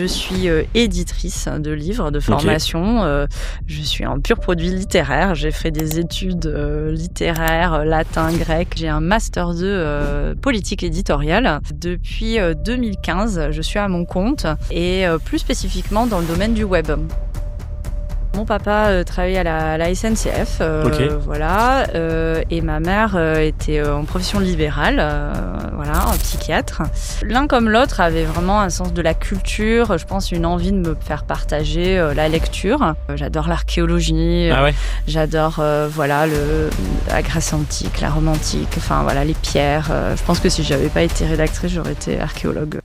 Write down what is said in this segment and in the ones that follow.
suis éditrice de livres, de formation. Je suis un pur produit littéraire. J'ai fait des études littéraires, latin, grec. J'ai un master 2 politique éditoriale. Depuis 2015, je suis à mon compte et plus spécifiquement dans le domaine du web. Mon papa travaillait à la SNCF, voilà, et ma mère était en profession libérale, voilà, psychiatre. L'un comme l'autre avait vraiment un sens de la culture, je pense une envie de me faire partager la lecture. J'adore l'archéologie, j'adore voilà, la Grèce antique, la Rome antique, enfin voilà, les pierres. Je pense que si j'avais pas été rédactrice, j'aurais été archéologue.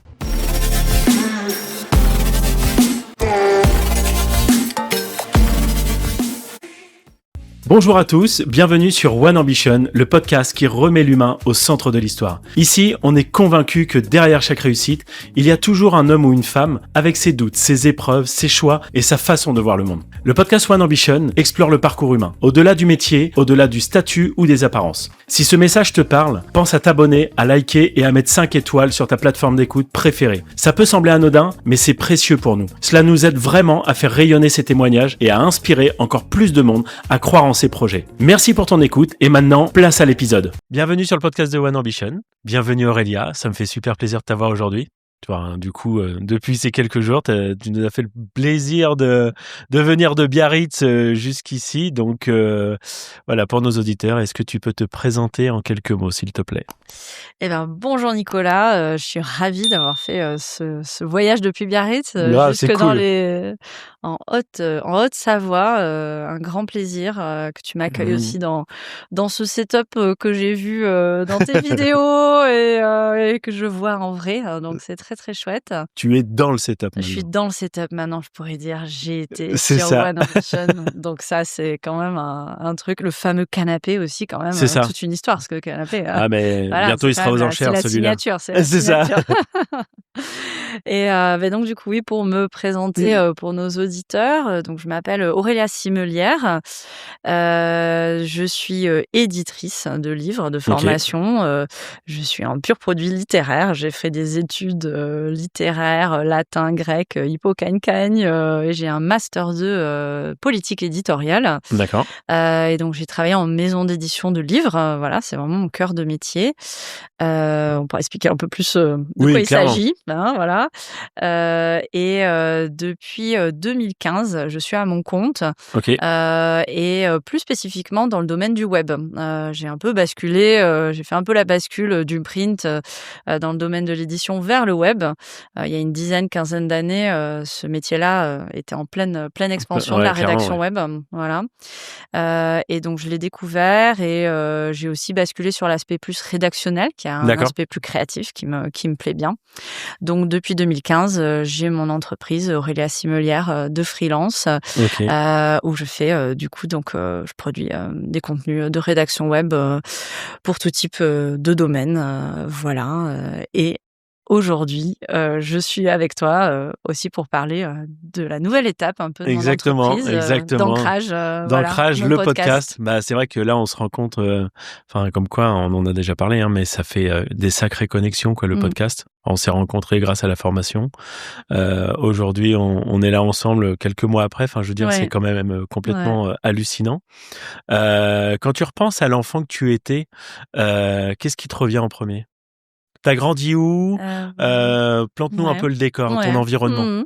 Bonjour à tous, bienvenue sur One Ambition, le podcast qui remet l'humain au centre de l'histoire. Ici, on est convaincu que derrière chaque réussite, il y a toujours un homme ou une femme avec ses doutes, ses épreuves, ses choix et sa façon de voir le monde. Le podcast One Ambition explore le parcours humain, au-delà du métier, au-delà du statut ou des apparences. Si ce message te parle, pense à t'abonner, à liker et à mettre 5 étoiles sur ta plateforme d'écoute préférée. Ça peut sembler anodin, mais c'est précieux pour nous. Cela nous aide vraiment à faire rayonner ces témoignages et à inspirer encore plus de monde à croire en ces projets. Merci pour ton écoute et maintenant, place à l'épisode. Bienvenue sur le podcast de One Ambition. Bienvenue Aurélia, ça me fait super plaisir de t'avoir aujourd'hui. Tu vois, hein, du coup, depuis ces quelques jours, tu nous as fait le plaisir de venir de Biarritz jusqu'ici. Donc, voilà, pour nos auditeurs, est-ce que tu peux te présenter en quelques mots, s'il te plaît ? Eh ben, bonjour Nicolas, je suis ravie d'avoir fait ce voyage depuis Biarritz jusque cool. en Haute-Savoie. Un grand plaisir que tu m'accueilles aussi dans ce setup que j'ai vu dans tes vidéos et que je vois en vrai. Donc c'est très très chouette. Tu es dans le setup maintenant. Je suis dans le setup maintenant, je pourrais dire. J'ai été C'est sur ça. One Ambition. Donc ça, c'est quand même un truc. Le fameux canapé aussi, quand même. C'est ça. Toute une histoire, ce canapé. Ah, mais Voilà, bientôt il sera aux enchères, celui-là. C'est la signature. Ça. Et donc du coup, oui, pour me présenter pour nos auditeurs, donc je m'appelle Aurélia Simelière. Je suis éditrice de livres, de formation. Je suis un pur produit littéraire. J'ai fait des études littéraires, latin, grec, hippocagne, et j'ai un master 2 politique éditoriale. D'accord. Et donc j'ai travaillé en maison d'édition de livres. Voilà, c'est vraiment mon cœur de métier. On pourra expliquer un peu plus de quoi il s'agit. Hein, voilà. Et depuis 2015, je suis à mon compte. Et plus spécifiquement dans le domaine du web. J'ai un peu basculé, j'ai fait un peu la bascule du print dans le domaine de l'édition vers le web. Il y a une quinzaine d'années, ce métier-là était en pleine expansion de la rédaction web. Voilà. Et donc je l'ai découvert et j'ai aussi basculé sur l'aspect plus rédactionnel, qui a un aspect plus créatif qui me plaît bien. Donc depuis 2015, j'ai mon entreprise Aurélia Simelière de freelance, où je fais je produis des contenus de rédaction web pour tout type de domaine, voilà. Et aujourd'hui, je suis avec toi aussi pour parler de la nouvelle étape un peu de mon entreprise, d'ancrage. D'ancrage, voilà, le podcast. Bah, c'est vrai que là, on se rend compte, comme quoi, on en a déjà parlé, hein, mais ça fait des sacrées connexions, quoi, le podcast. On s'est rencontrés grâce à la formation. Aujourd'hui, on est là ensemble quelques mois après. Enfin, je veux dire, c'est quand même complètement hallucinant. Quand tu repenses à l'enfant que tu étais, qu'est-ce qui te revient en premier ? T'as grandi où ? Plante-nous un peu le décor, ton environnement.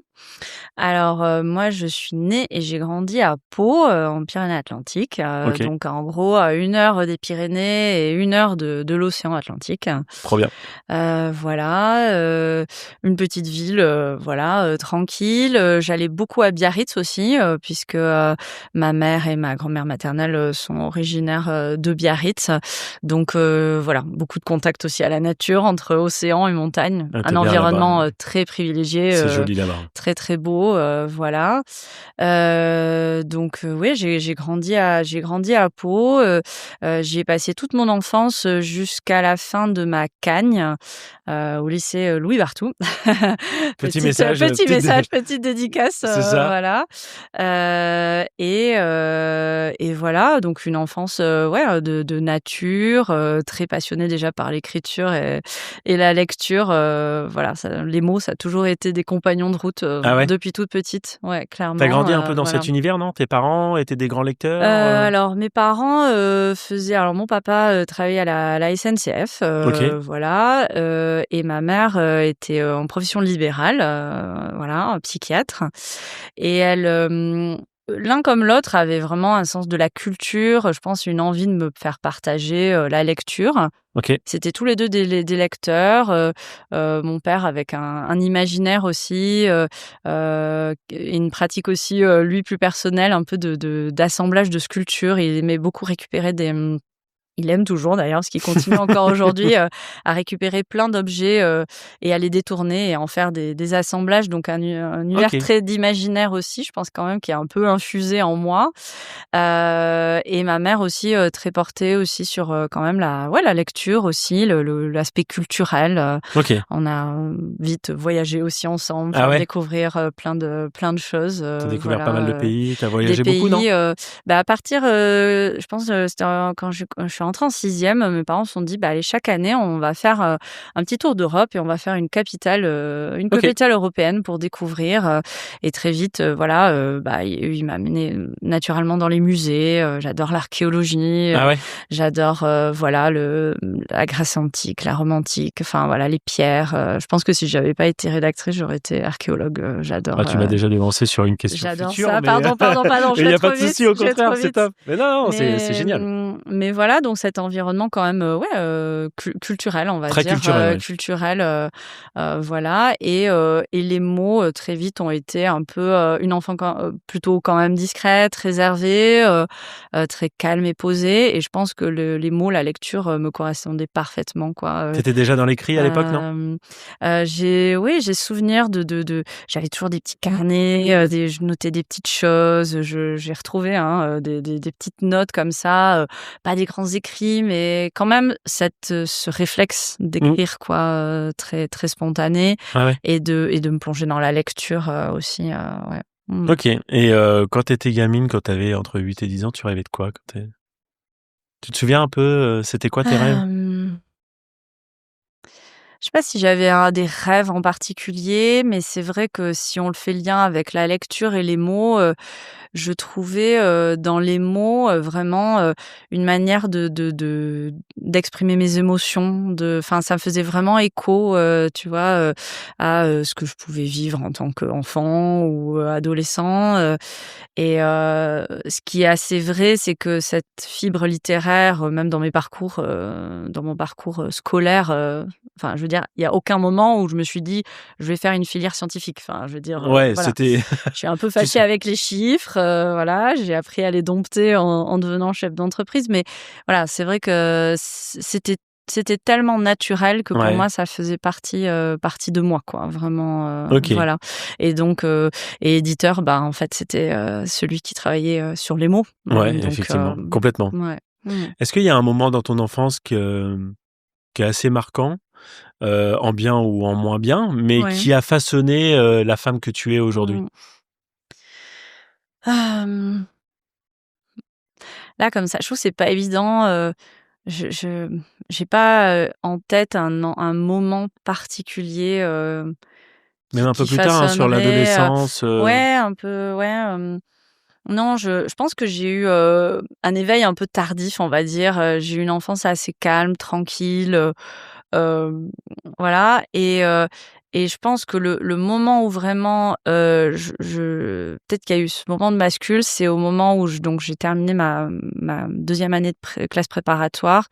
Alors, moi, je suis née et j'ai grandi à Pau, en Pyrénées-Atlantiques. Donc, en gros, à 1 heure des Pyrénées et 1 heure de l'océan Atlantique. Trop bien. Voilà, une petite ville, tranquille. J'allais beaucoup à Biarritz aussi, puisque ma mère et ma grand-mère maternelle sont originaires de Biarritz. Donc, beaucoup de contacts aussi à la nature, entre océan et montagne. Un environnement très privilégié. C'est joli là-bas. Très, très beau. Pau, voilà. Donc oui, j'ai grandi à Pau, j'y ai passé toute mon enfance, jusqu'à la fin de ma Cagne, au lycée, Louis Barthou. Petit message, Petite dédicace, c'est ça. voilà. Et voilà, donc une enfance, ouais, de nature, très passionnée déjà par l'écriture et la lecture, voilà, ça les mots, ça a toujours été des compagnons de route, Ah ouais? depuis toute petite. Ouais, clairement, T'as grandi un peu dans voilà. cet univers, non? Tes parents étaient des grands lecteurs? Alors mes parents, faisaient alors mon papa, travaillait à la SNCF, OK. voilà, et ma mère, était, en profession libérale, voilà, psychiatre et elle, l'un comme l'autre avait vraiment un sens de la culture, je pense une envie de me faire partager, la lecture. OK. C'était tous les 2 des lecteurs, mon père avec un imaginaire aussi, et une pratique aussi, lui plus personnelle, un peu d'assemblage de sculptures. Il aimait beaucoup récupérer il aime toujours d'ailleurs, parce qu'il continue encore aujourd'hui, à récupérer plein d'objets, et à les détourner et à en faire des assemblages. Donc un univers OK. très d'imaginaire aussi, je pense quand même, qui est un peu infusé en moi. Et ma mère aussi, très portée aussi sur, quand même la lecture aussi, l'aspect culturel. OK. On a, vite voyagé aussi ensemble, Ah faire ouais? découvrir, plein de choses, T'as découvert pas mal voilà, de pays, t'as des voyagé beaucoup, non? pays, à partir, je pense, c'était quand je suis rentrée en 6e, mes parents se sont dit: «Bah, allez, chaque année, on va faire, un petit tour d'Europe et on va faire une OK. capitale européenne pour découvrir», et très vite, voilà, il m'a amenée, naturellement dans les musées, j'adore l'archéologie, Ah ouais? j'adore, voilà, la Grèce antique, la Rome antique, enfin voilà, les pierres, je pense que si j'avais pas été rédactrice, j'aurais été archéologue, Ah, tu m'as déjà devancé sur une question j'adore future, ça. mais Pardon, je il y vais a pas trop de vite, souci, au je vais contraire, trop c'est vite. top. Mais non, c'est Mais, génial. mais voilà, donc cet environnement quand même, ouais, culturel, on va Très dire, culturel, ouais. culturel, voilà et les mots, très vite ont été un peu, une enfant plutôt quand même discrète, réservée, très calme et posée et je pense que les mots, la lecture, me correspondaient parfaitement, quoi, T'étais déjà dans l'écrit à l'époque, non? j'ai souvenir de j'avais toujours des petits carnets, je notais des petites choses, j'ai retrouvé, hein, des petites notes comme ça, pas des grands écrits, mais quand même ce réflexe Mmh. d'écrire quoi, très très spontané Ah ouais. et de me plonger dans la lecture, aussi, ouais. Mmh. OK. Et quand t'étais gamine, quand t'avais entre 8 et 10 ans, tu rêvais de quoi quand tu te souviens un peu, c'était quoi tes rêves? Hem Je sais pas si j'avais des rêves en particulier, mais c'est vrai que si on le fait lien avec la lecture et les mots, je trouvais, dans les mots, vraiment, une manière d'exprimer mes émotions, enfin, ça me faisait vraiment écho, tu vois, à, ce que je pouvais vivre en tant qu'enfant ou, adolescent, ce qui est assez vrai, c'est que cette fibre littéraire, même dans mon parcours, scolaire, enfin, je veux dire, il y a aucun moment où je me suis dit: «Je vais faire une filière scientifique». Enfin, je veux dire, Ouais, voilà. c'était Je suis un peu tu fâchée sais avec les chiffres, voilà, j'ai appris à les dompter en devenant chef d'entreprise, mais voilà, c'est vrai que c'était tellement naturel que pour ouais, moi ça faisait partie de moi, quoi, vraiment, OK. voilà et donc et éditeur, bah, en fait, c'était, celui qui travaillait, sur les mots, Ouais, donc effectivement, complètement. ouais. Mmh. Est-ce qu'il y a un moment dans ton enfance qui est assez marquant, en bien ou en moins bien, mais Ouais. qui a façonné, la femme que tu es aujourd'hui? Mmh. Hem, Là, comme ça, je trouve que c'est pas évident, je j'ai pas, en tête un moment particulier, Même un peu qui plus tard, hein, sur façonnerait, l'adolescence, ouais, un peu, ouais, non, je pense que j'ai eu, un éveil un peu tardif, on va dire, j'ai eu une enfance assez calme, tranquille, hem, voilà et je pense que le moment où vraiment, je peut-être qu'il y a eu ce moment de bascule, c'est au moment où j'ai terminé ma 2e année de classe préparatoire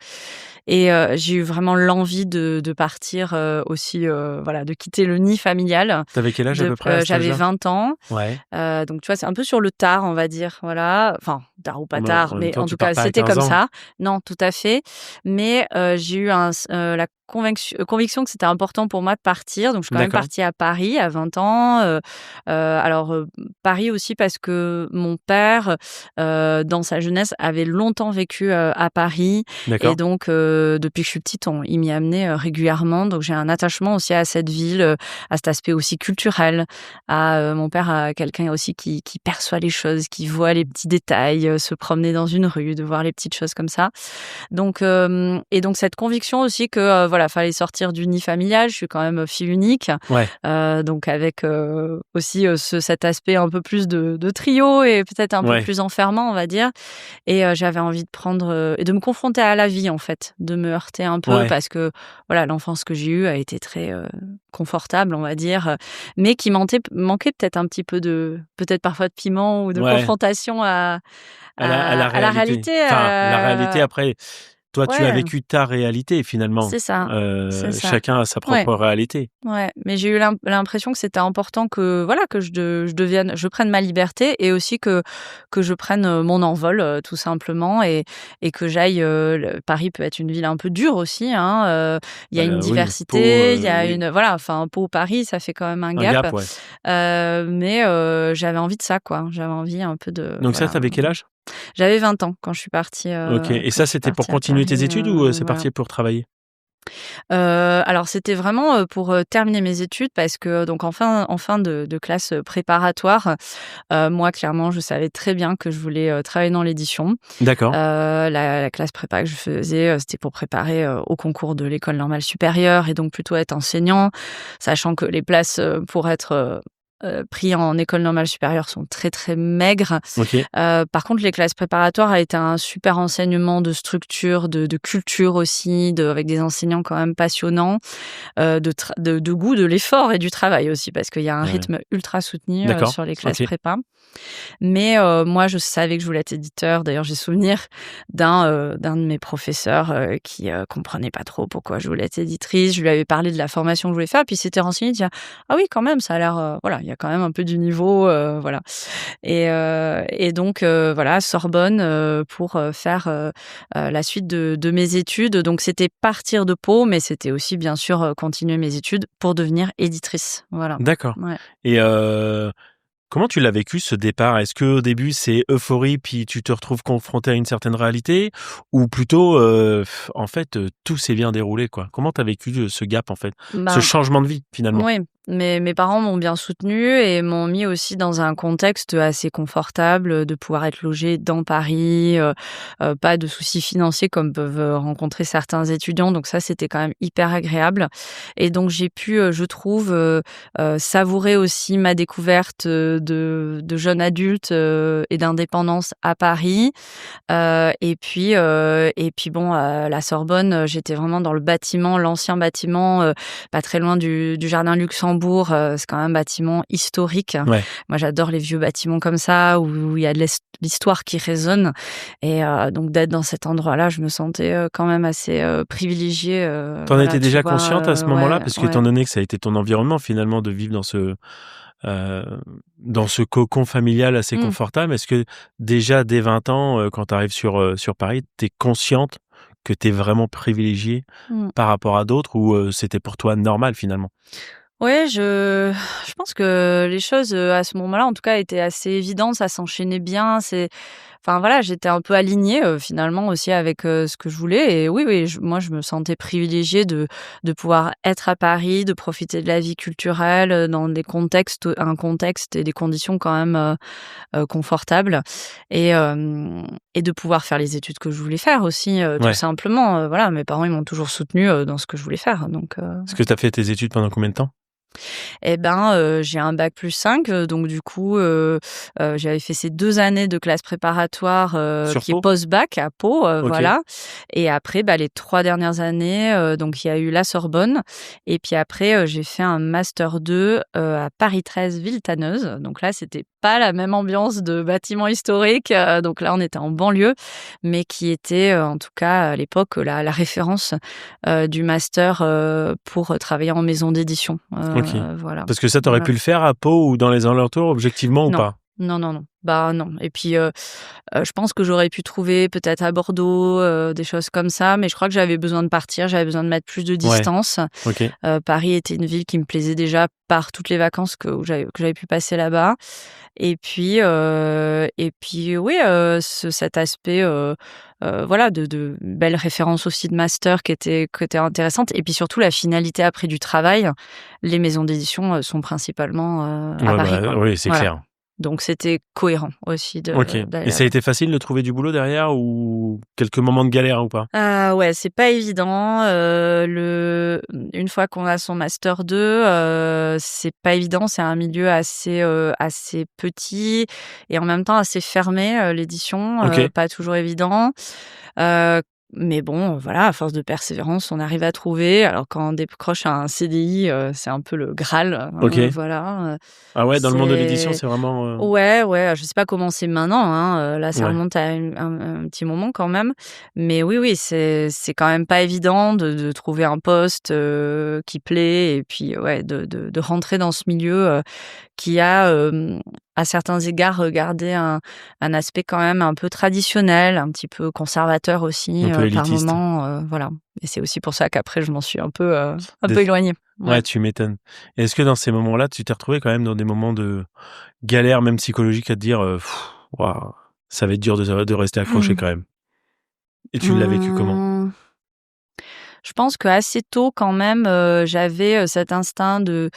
et j'ai eu vraiment l'envie de partir, aussi, voilà, de quitter le nid familial. tu avais quel âge à peu près à cet J'avais âge-là? 20 ans, Ouais, donc tu vois, c'est un peu sur le tard, on va dire, voilà. Enfin, tard ou pas en tard, même mais temps, en tu tout pars cas, pas à c'était 15 comme ans? ça. Non, tout à fait, mais j'ai eu la conviction que c'était important pour moi de partir. Donc, je suis quand même partie à Paris à 20 ans. Paris aussi parce que mon père, dans sa jeunesse, avait longtemps vécu à Paris. D'accord. Et donc, depuis que je suis petite, il m'y amenait régulièrement. Donc, j'ai un attachement aussi à cette ville, à cet aspect aussi culturel. Mon père, à quelqu'un aussi qui perçoit les choses, qui voit les petits détails, se promener dans une rue, de voir les petites choses comme ça. Donc, donc cette conviction aussi que fallait sortir du nid familial. Je suis quand même fille unique, donc avec aussi cet aspect un peu plus de trio et peut-être un peu plus enfermant, on va dire. Et j'avais envie de prendre et de me confronter à la vie en fait, de me heurter un peu parce que l'enfance que j'ai eue a été très confortable, on va dire, mais qui manquait peut-être un petit peu peut-être parfois de piment ou de confrontation à la réalité. La réalité après. Toi, tu as vécu ta réalité, finalement. C'est ça. Chacun a sa propre réalité. Ouais, mais j'ai eu l'impression que c'était important que je prenne ma liberté et aussi que je prenne mon envol, tout simplement, et que j'aille. Paris peut être une ville un peu dure aussi, hein. Il y a une diversité, il y a Pau, Paris, ça fait quand même un gap. Mais j'avais envie de ça, quoi. J'avais envie un peu de. Donc ça, t'avais quel âge ? J'avais 20 ans quand je suis partie. Ok. Et ça, c'était pour continuer tes études ou c'est parti pour travailler ? Alors c'était vraiment pour terminer mes études parce que donc en fin de classe préparatoire, moi clairement je savais très bien que je voulais travailler dans l'édition. D'accord. La classe prépa que je faisais, c'était pour préparer au concours de l'école normale supérieure et donc plutôt être enseignant, sachant que les places pour être pris en école normale supérieure sont très très maigres. Par contre, les classes préparatoires a été un super enseignement de structure, de culture aussi, avec des enseignants quand même passionnants, de goût, de l'effort et du travail aussi, parce qu'il y a un rythme ultra soutenu sur les classes prépa. Mais moi, je savais que je voulais être éditeur. D'ailleurs, j'ai souvenir d'un de mes professeurs qui comprenait pas trop pourquoi je voulais être éditrice. Je lui avais parlé de la formation que je voulais faire, puis il s'était renseigné, il dit ah oui, quand même, ça a l'air il y a quand même un peu du niveau, voilà. Et donc Sorbonne pour faire la suite de mes études. Donc c'était partir de Pau, mais c'était aussi bien sûr continuer mes études pour devenir éditrice. Voilà. D'accord. Et comment tu l'as vécu ce départ ? Est-ce qu'au début c'est euphorie puis tu te retrouves confronté à une certaine réalité, ou plutôt en fait tout s'est bien déroulé, quoi ? Comment tu as vécu ce gap en fait, ce changement de vie finalement ? Oui. Mes parents m'ont bien soutenue et m'ont mis aussi dans un contexte assez confortable de pouvoir être logée dans Paris, pas de soucis financiers comme peuvent rencontrer certains étudiants. Donc ça, c'était quand même hyper agréable. Et donc j'ai pu, je trouve, savourer aussi ma découverte de jeune adulte et d'indépendance à Paris. Et puis bon, à la Sorbonne, j'étais vraiment dans le bâtiment, l'ancien bâtiment, pas très loin du jardin Luxembourg. C'est quand même un bâtiment historique. Moi, j'adore les vieux bâtiments comme ça, où il y a de l'histoire qui résonne. Et donc, d'être dans cet endroit-là, je me sentais quand même assez privilégiée. T'en étais déjà consciente à ce moment-là ? Parce que étant donné que ça a été ton environnement, finalement, de vivre dans ce cocon familial assez confortable, est-ce que déjà, dès 20 ans, quand tu arrives sur Paris, t'es consciente que t'es vraiment privilégiée par rapport à d'autres, ou c'était pour toi normal, finalement ? Ouais, je pense que les choses à ce moment-là, en tout cas, étaient assez évidentes, ça s'enchaînait bien. J'étais un peu alignée finalement aussi avec ce que je voulais. Et oui, moi, je me sentais privilégiée de pouvoir être à Paris, de profiter de la vie culturelle dans un contexte et des conditions quand même confortables, et de pouvoir faire les études que je voulais faire aussi, tout simplement. Mes parents, ils m'ont toujours soutenue dans ce que je voulais faire. Donc. Est-ce que tu as fait tes études pendant combien de temps ? J'ai un bac+5, donc du coup, j'avais fait ces 2 années de classe préparatoire qui est post-bac à Pau, voilà. Et après, les 3 dernières années, donc il y a eu la Sorbonne, et puis après, j'ai fait un master 2 à Paris 13 Villetaneuse. Donc là, c'était pas la même ambiance de bâtiment historique, donc là, on était en banlieue, mais qui était en tout cas à l'époque la référence du master pour travailler en maison d'édition. Voilà. Parce que ça, t'aurais pu le faire à Pau ou dans les alentours, objectivement, ou pas ? Non. Bah, non et puis, je pense que j'aurais pu trouver peut-être à Bordeaux, des choses comme ça, mais je crois que j'avais besoin de partir, j'avais besoin de mettre plus de Ouais, distance. OK. Paris était une ville qui me plaisait déjà par toutes les vacances que j'avais pu passer là-bas et puis oui, cet aspect, voilà de belles références aussi de master qui étaient intéressantes et puis surtout la finalité après du travail. Les maisons d'édition, sont principalement, à Ouais, Paris, bah, quoi. oui, c'est Voilà. clair. Donc c'était cohérent aussi OK, d'aller et ça a là-bas. été facile de trouver du boulot derrière ou quelques moments de galère ou pas? Ah ouais, c'est pas évident, une fois qu'on a son master 2, c'est pas évident. C'est un milieu assez petit et en même temps assez fermé, l'édition, OK. pas toujours évident. Heu, mais bon, voilà, à force de persévérance, on arrive à trouver. Alors quand on décroche un CDI, c'est un peu le graal, OK. voilà, Ah ouais, dans le monde de l'édition, c'est c'est vraiment, ouais, ouais, je sais pas comment c'est maintenant, hein, là, ça ouais. remonte à un petit moment quand même. Mais oui, oui, c'est quand même pas évident de trouver un poste, qui plaît et puis, ouais, de rentrer dans ce milieu, qui a, à certains égards, gardé un aspect quand même un peu traditionnel, un petit peu conservateur aussi, Un peu par élitiste. moments, voilà. Et c'est aussi pour ça qu'après je m'en suis un Des peu éloignée. Ouais. Ouais, tu m'étonnes. Et est-ce que dans ces moments-là, tu t'es retrouvé quand même dans des moments de galère, même psychologique, à te dire, «Waouh, ça va être dur de rester accroché quand même» et tu l'as vécu comment? Mmh. Je pense qu'assez tôt quand même, j'avais, cet instinct de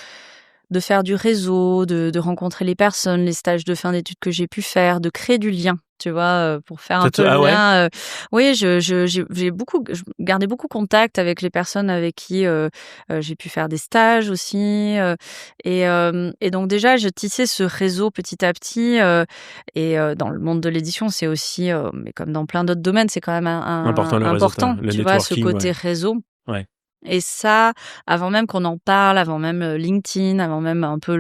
faire du réseau, de rencontrer les personnes, les stages de fin d'études que j'ai pu faire, de créer du lien, tu vois? Pour faire un peu le Ah ouais? lien, oui, j'ai beaucoup je gardais beaucoup contact avec les personnes avec qui, j'ai pu faire des stages aussi, et donc déjà je tissais ce réseau petit à petit, dans le monde de l'édition, c'est aussi, mais comme dans plein d'autres domaines, c'est quand même Important le réseautage, important, le tu vois? Ce networking, côté ouais. réseau Ouais. et ça, avant même qu'on en parle, avant même, LinkedIn, avant même un peu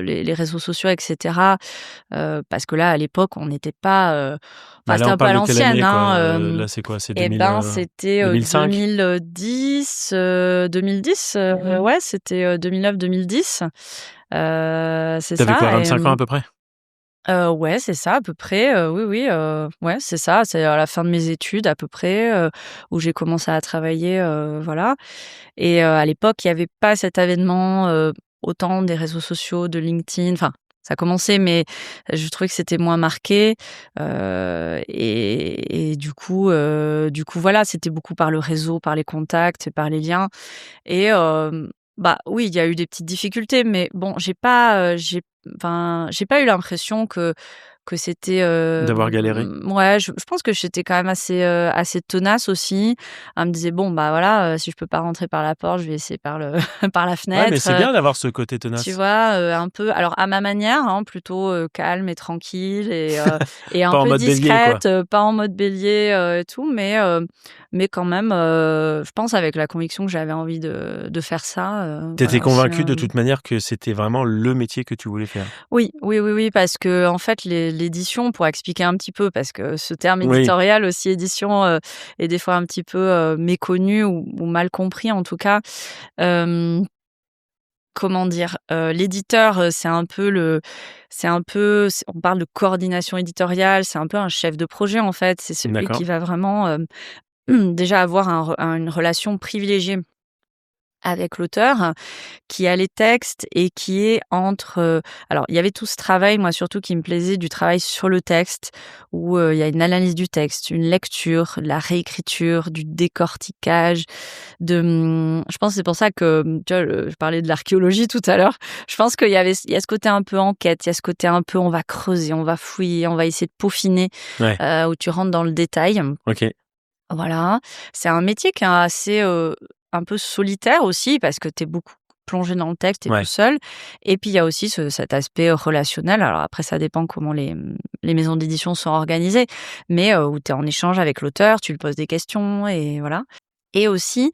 les réseaux sociaux et cetera, parce que là, à l'époque, on n'était pas, Bah, enfin, là, c'était on un peu parle à de quelle l'ancienne, année, quoi? hein, Là, c'est quoi? C'est et 2000, ben, c'était, 2005? 2010, 2010, ouais, c'était, 2009-2010, c'est Tu avais ça quoi, et 25 ans à peu près? ouais, c'est ça à peu près, oui, oui, ouais, c'est ça. C'est à la fin de mes études à peu près, où j'ai commencé à travailler, voilà et à l'époque, il y avait pas cet avènement, autant des réseaux sociaux, de LinkedIn, enfin, ça commençait mais je trouvais que c'était moins marqué, et du coup, voilà, c'était beaucoup par le réseau, par les contacts, par les liens et bah, oui, il y a eu des petites difficultés mais bon, j'ai pas eu l'impression que c'était, D'avoir galéré? ouais, je pense que j'étais quand même assez tenace aussi. Elle me disait: «Bon, bah, voilà, si je peux pas rentrer par la porte, je vais essayer par le par la Ouais, mais fenêtre», c'est bien d'avoir ce côté tu tenace. vois? Un peu alors à ma manière, hein, plutôt, calme et tranquille et un Pas en peu mode bélier, quoi. discrète, pas en mode bélier, et tout, mais quand même, je pense avec la conviction que j'avais envie de faire ça, T'étais voilà aussi, convaincu de toute manière que c'était vraiment le métier que tu voulais faire? oui, oui, oui, oui, parce que en fait, l'édition, pour expliquer un petit peu, parce que ce terme Oui, éditorial aussi, édition, est des fois un petit peu, méconnu ou mal compris en tout cas. Hem, Comment dire? L'éditeur, on parle de coordination éditoriale, c'est un peu un chef de projet en fait. C'est celui qui d'accord. va vraiment, déjà avoir une relation privilégiée avec l'auteur, qui a les textes et qui est entre, alors il y avait tout ce travail, moi surtout qui me plaisait, du travail sur le texte où, il y a une analyse du texte, une lecture, de la réécriture, du décortiquage, je pense que c'est pour ça que, tu vois, je parlais de l'archéologie tout à l'heure. Je pense il y a ce côté un peu enquête, il y a ce côté un peu on va creuser, on va fouiller, on va essayer de peaufiner, Ouais, où tu rentres dans le détail. OK. Voilà, c'est un métier qui est assez, un peu solitaire aussi parce que tu es beaucoup plongé dans le texte, tu es tout Ouais. seul et puis il y a aussi cet aspect, relationnel. Alors après ça dépend comment les maisons d'édition sont organisées, mais où tu es en échange avec l'auteur, tu lui poses des questions et voilà et aussi,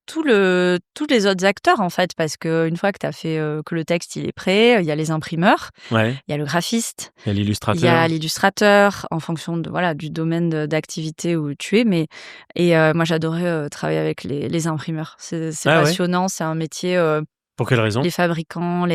tous les autres acteurs en fait parce qu'une fois que tu as fait, que le texte il est prêt, il y a les imprimeurs, Ouais. il y a le graphiste, Il y a il y a l'illustrateur. l'illustrateur en fonction de voilà, du domaine d'activité où tu es, mais moi j'adorais, travailler avec les imprimeurs. C'est Ah ouais? passionnant, c'est un métier, Pour quelle raison? Les fabricants,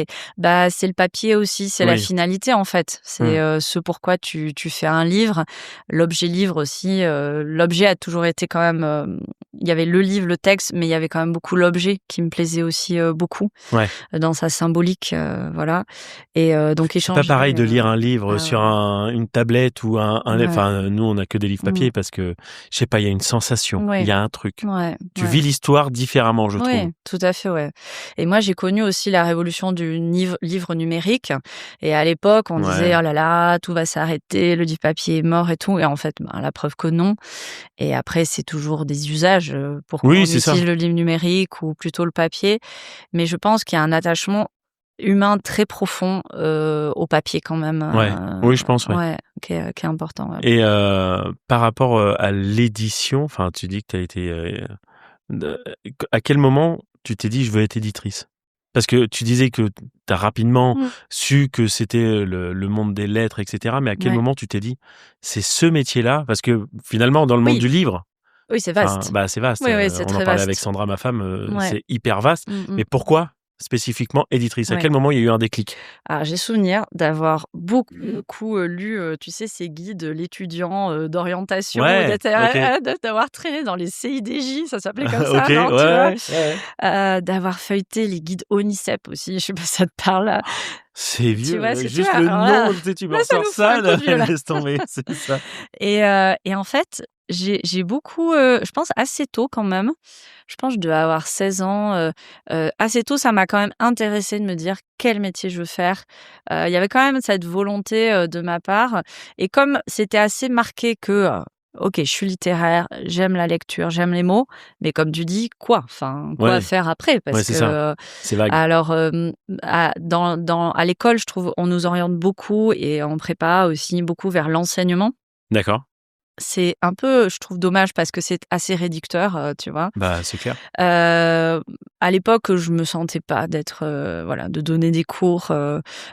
c'est le papier aussi, c'est la Oui. finalité en fait. C'est ce pourquoi tu fais un livre. L'objet livre aussi, l'objet a toujours été quand même. Il y avait le livre, le texte, mais il y avait quand même beaucoup l'objet qui me plaisait aussi beaucoup Ouais. dans sa symbolique, voilà. Et donc C'est pas échanger. pareil de lire un livre Ah sur ouais. une tablette ou Ouais. enfin, nous, on a que des livres Mmh. papier parce que, je sais pas, il y a une sensation, il Ouais. y a un truc. Ouais. Tu Ouais. vis l'histoire différemment, je trouve. Oui, tout à fait, ouais. Et moi, j'ai connu aussi la révolution du livre numérique. Et à l'époque, on disait: Ouais. «Oh là là, tout va s'arrêter, le livre papier est mort et tout». Et en fait, la preuve que non. Et après, c'est toujours des usages, pourquoi Oui, on c'est ça. utilise le livre numérique ou plutôt le papier. Mais je pense qu'il y a un attachement humain très profond, au papier quand même, Ouais. Oui, je pense, ouais. ouais, qui est important, ouais. Et par rapport, à l'édition, enfin, tu dis que tu as été, à quel moment tu t'es dit: «Je veux être éditrice»? Parce que tu disais que tu as rapidement Mmh. su que c'était, le monde des lettres et cetera, mais à quel Ouais. moment tu t'es dit: «C'est ce métier-là»? Parce que finalement, dans le monde Oui, du livre, oui, c'est enfin, vaste. bah, c'est vaste, Oui, oui, c'est on en très parlait avec vaste. Sandra, ma femme, Ouais. c'est hyper vaste. Mmh mh. Mais pourquoi spécifiquement éditrice? À Ouais. quel moment il y a eu un déclic? Alors, j'ai souvenir d'avoir beaucoup, lu, tu sais, ces guides, l'étudiant, d'orientation, Ouais, OK. d'avoir traîné dans les CIDJ, ça s'appelait comme OK, ça, ouais, non, tu vois? ouais, ouais. D'avoir feuilleté les guides ONICEP aussi, je sais pas si ça te parle, là? C'est Tu vieux, vois? Tu juste vois? le Alors là nom, tu sais, tu me là, ça ressors nous fait un ça, coup là, de vieux, là. laisse tomber, c'est ça. Et en fait, j'ai beaucoup, je pense assez tôt quand même, je pense que je devais avoir 16 ans, assez tôt, ça m'a quand même intéressée de me dire: «Quel métier je veux faire?» Il y avait quand même cette volonté, de ma part. Et comme c'était assez marqué que, OK, je suis littéraire, j'aime la lecture, j'aime les mots, mais comme tu dis, quoi? Enfin, quoi Ouais, faire après? ouais, Parce c'est que, ça. C'est vague. alors, à l'école, je trouve, on nous oriente beaucoup et en prépa aussi beaucoup vers l'enseignement. D'accord. C'est un peu, je trouve, dommage parce que c'est assez réducteur, tu vois? Bah, c'est clair. Heu, à l'époque, je me sentais pas d'être, voilà, de donner des cours.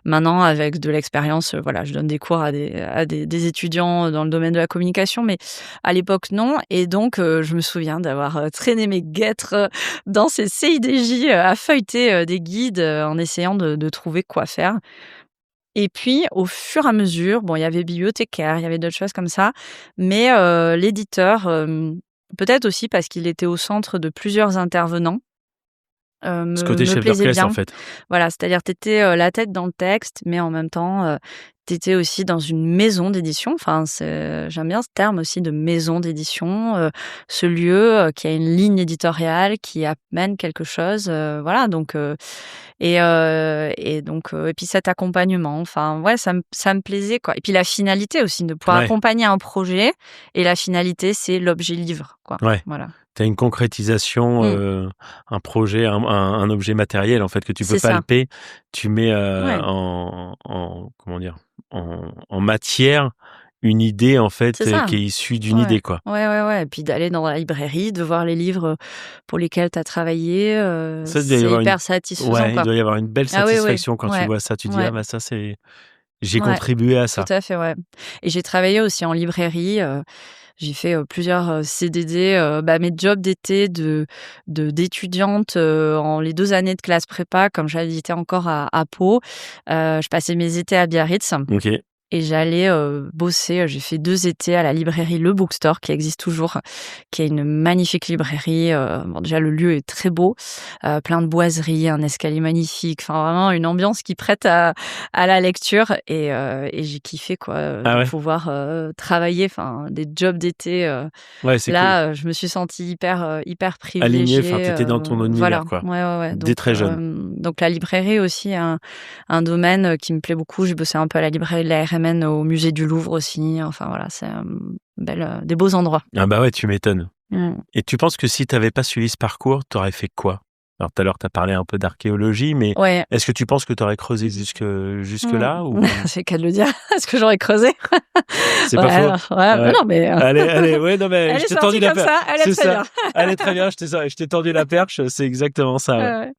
Maintenant, avec de l'expérience, voilà, je donne des cours à des étudiants dans le domaine de la communication, mais à l'époque, non. Et donc, je me souviens d'avoir, traîné mes guêtres, dans ces CIDJ, à feuilleter, des guides, en essayant de trouver quoi faire. Et puis, au fur et à mesure, bon, il y avait bibliothécaire, il y avait d'autres choses comme ça, mais l'éditeur, peut-être aussi parce qu'il était au centre de plusieurs intervenants, Ce me côté me chef plaisait d'orchestre, en bien. fait. Voilà, c'est-à-dire tu étais, la tête dans le texte, mais en même temps, tu étais aussi dans une maison d'édition. Enfin, j'aime bien ce terme aussi de maison d'édition, ce lieu, qui a une ligne éditoriale, qui amène quelque chose, voilà donc et puis cet accompagnement, enfin, ouais, ça me plaisait, quoi. Et puis la finalité aussi, de pouvoir Ouais, accompagner un projet et la finalité, c'est l'objet livre, quoi. ouais. Voilà. Tu as une concrétisation, Mmh. un projet, un objet matériel, en fait, que tu peux C'est ça. palper. Tu mets, Ouais, en comment dire? En matière, une idée, en c'est fait, ça. qui est issue d'une Ouais. idée, quoi. Ouais, ouais, ouais, et puis d'aller dans la librairie, de voir les livres, pour lesquels tu as travaillé, Ça, il doit y c'est avoir une hyper satisfaisant, ouais, il quoi. doit y avoir une belle Ah oui, oui. satisfaction quand tu Ouais. vois ça. Tu dis: «Ah Ouais. bah, ça, c'est j'ai Ouais. contribué à Tout ça». à fait, ouais. Et j'ai travaillé aussi en librairie, j'ai fait, plusieurs, CDD, mes jobs d'été d'étudiante, en les 2 années de classe prépa, comme j'habitais encore à Pau. Je passais mes étés à Biarritz. OK. Et j'allais, bosser, j'ai fait 2 étés à la librairie Le Bookstore qui existe toujours, qui est une magnifique librairie, bon déjà le lieu est très beau, plein de boiseries, un escalier magnifique, enfin vraiment une ambiance qui prête à la lecture. Et j'ai kiffé quoi, Ah de ouais? pouvoir, travailler, enfin des jobs d'été, Ouais, c'est cool. là, je me suis sentie hyper Aligné, enfin, privilégiée, tu étais dans ton univers, voilà. quoi, Ouais, ouais, ouais, dès très jeune. donc la librairie aussi, un domaine, qui me plaît beaucoup. J'ai bossé un peu à la librairie de la RMN, au musée du Louvre aussi. Enfin voilà, c'est, des beaux endroits. Ah bah, ouais, tu m'étonnes. Mmh. Et tu penses que si tu avais pas suivi ce parcours, tu aurais fait quoi? Alors tout à l'heure, tu as parlé un peu d'archéologie, mais Ouais. est-ce que tu penses que tu aurais creusé Mmh. jusque-là ou C'est le cas de le dire. Est-ce que j'aurais creusé? c'est pas Ouais, faux? non, ouais, mais Ouais. non, mais, Allez, ouais, non, mais elle je est t'ai tendu sortie la comme perche. ça, elle est C'est très ça. bien. Allez, très bien, je t'ai tendu la perche, c'est exactement ça, ouais. Ouais,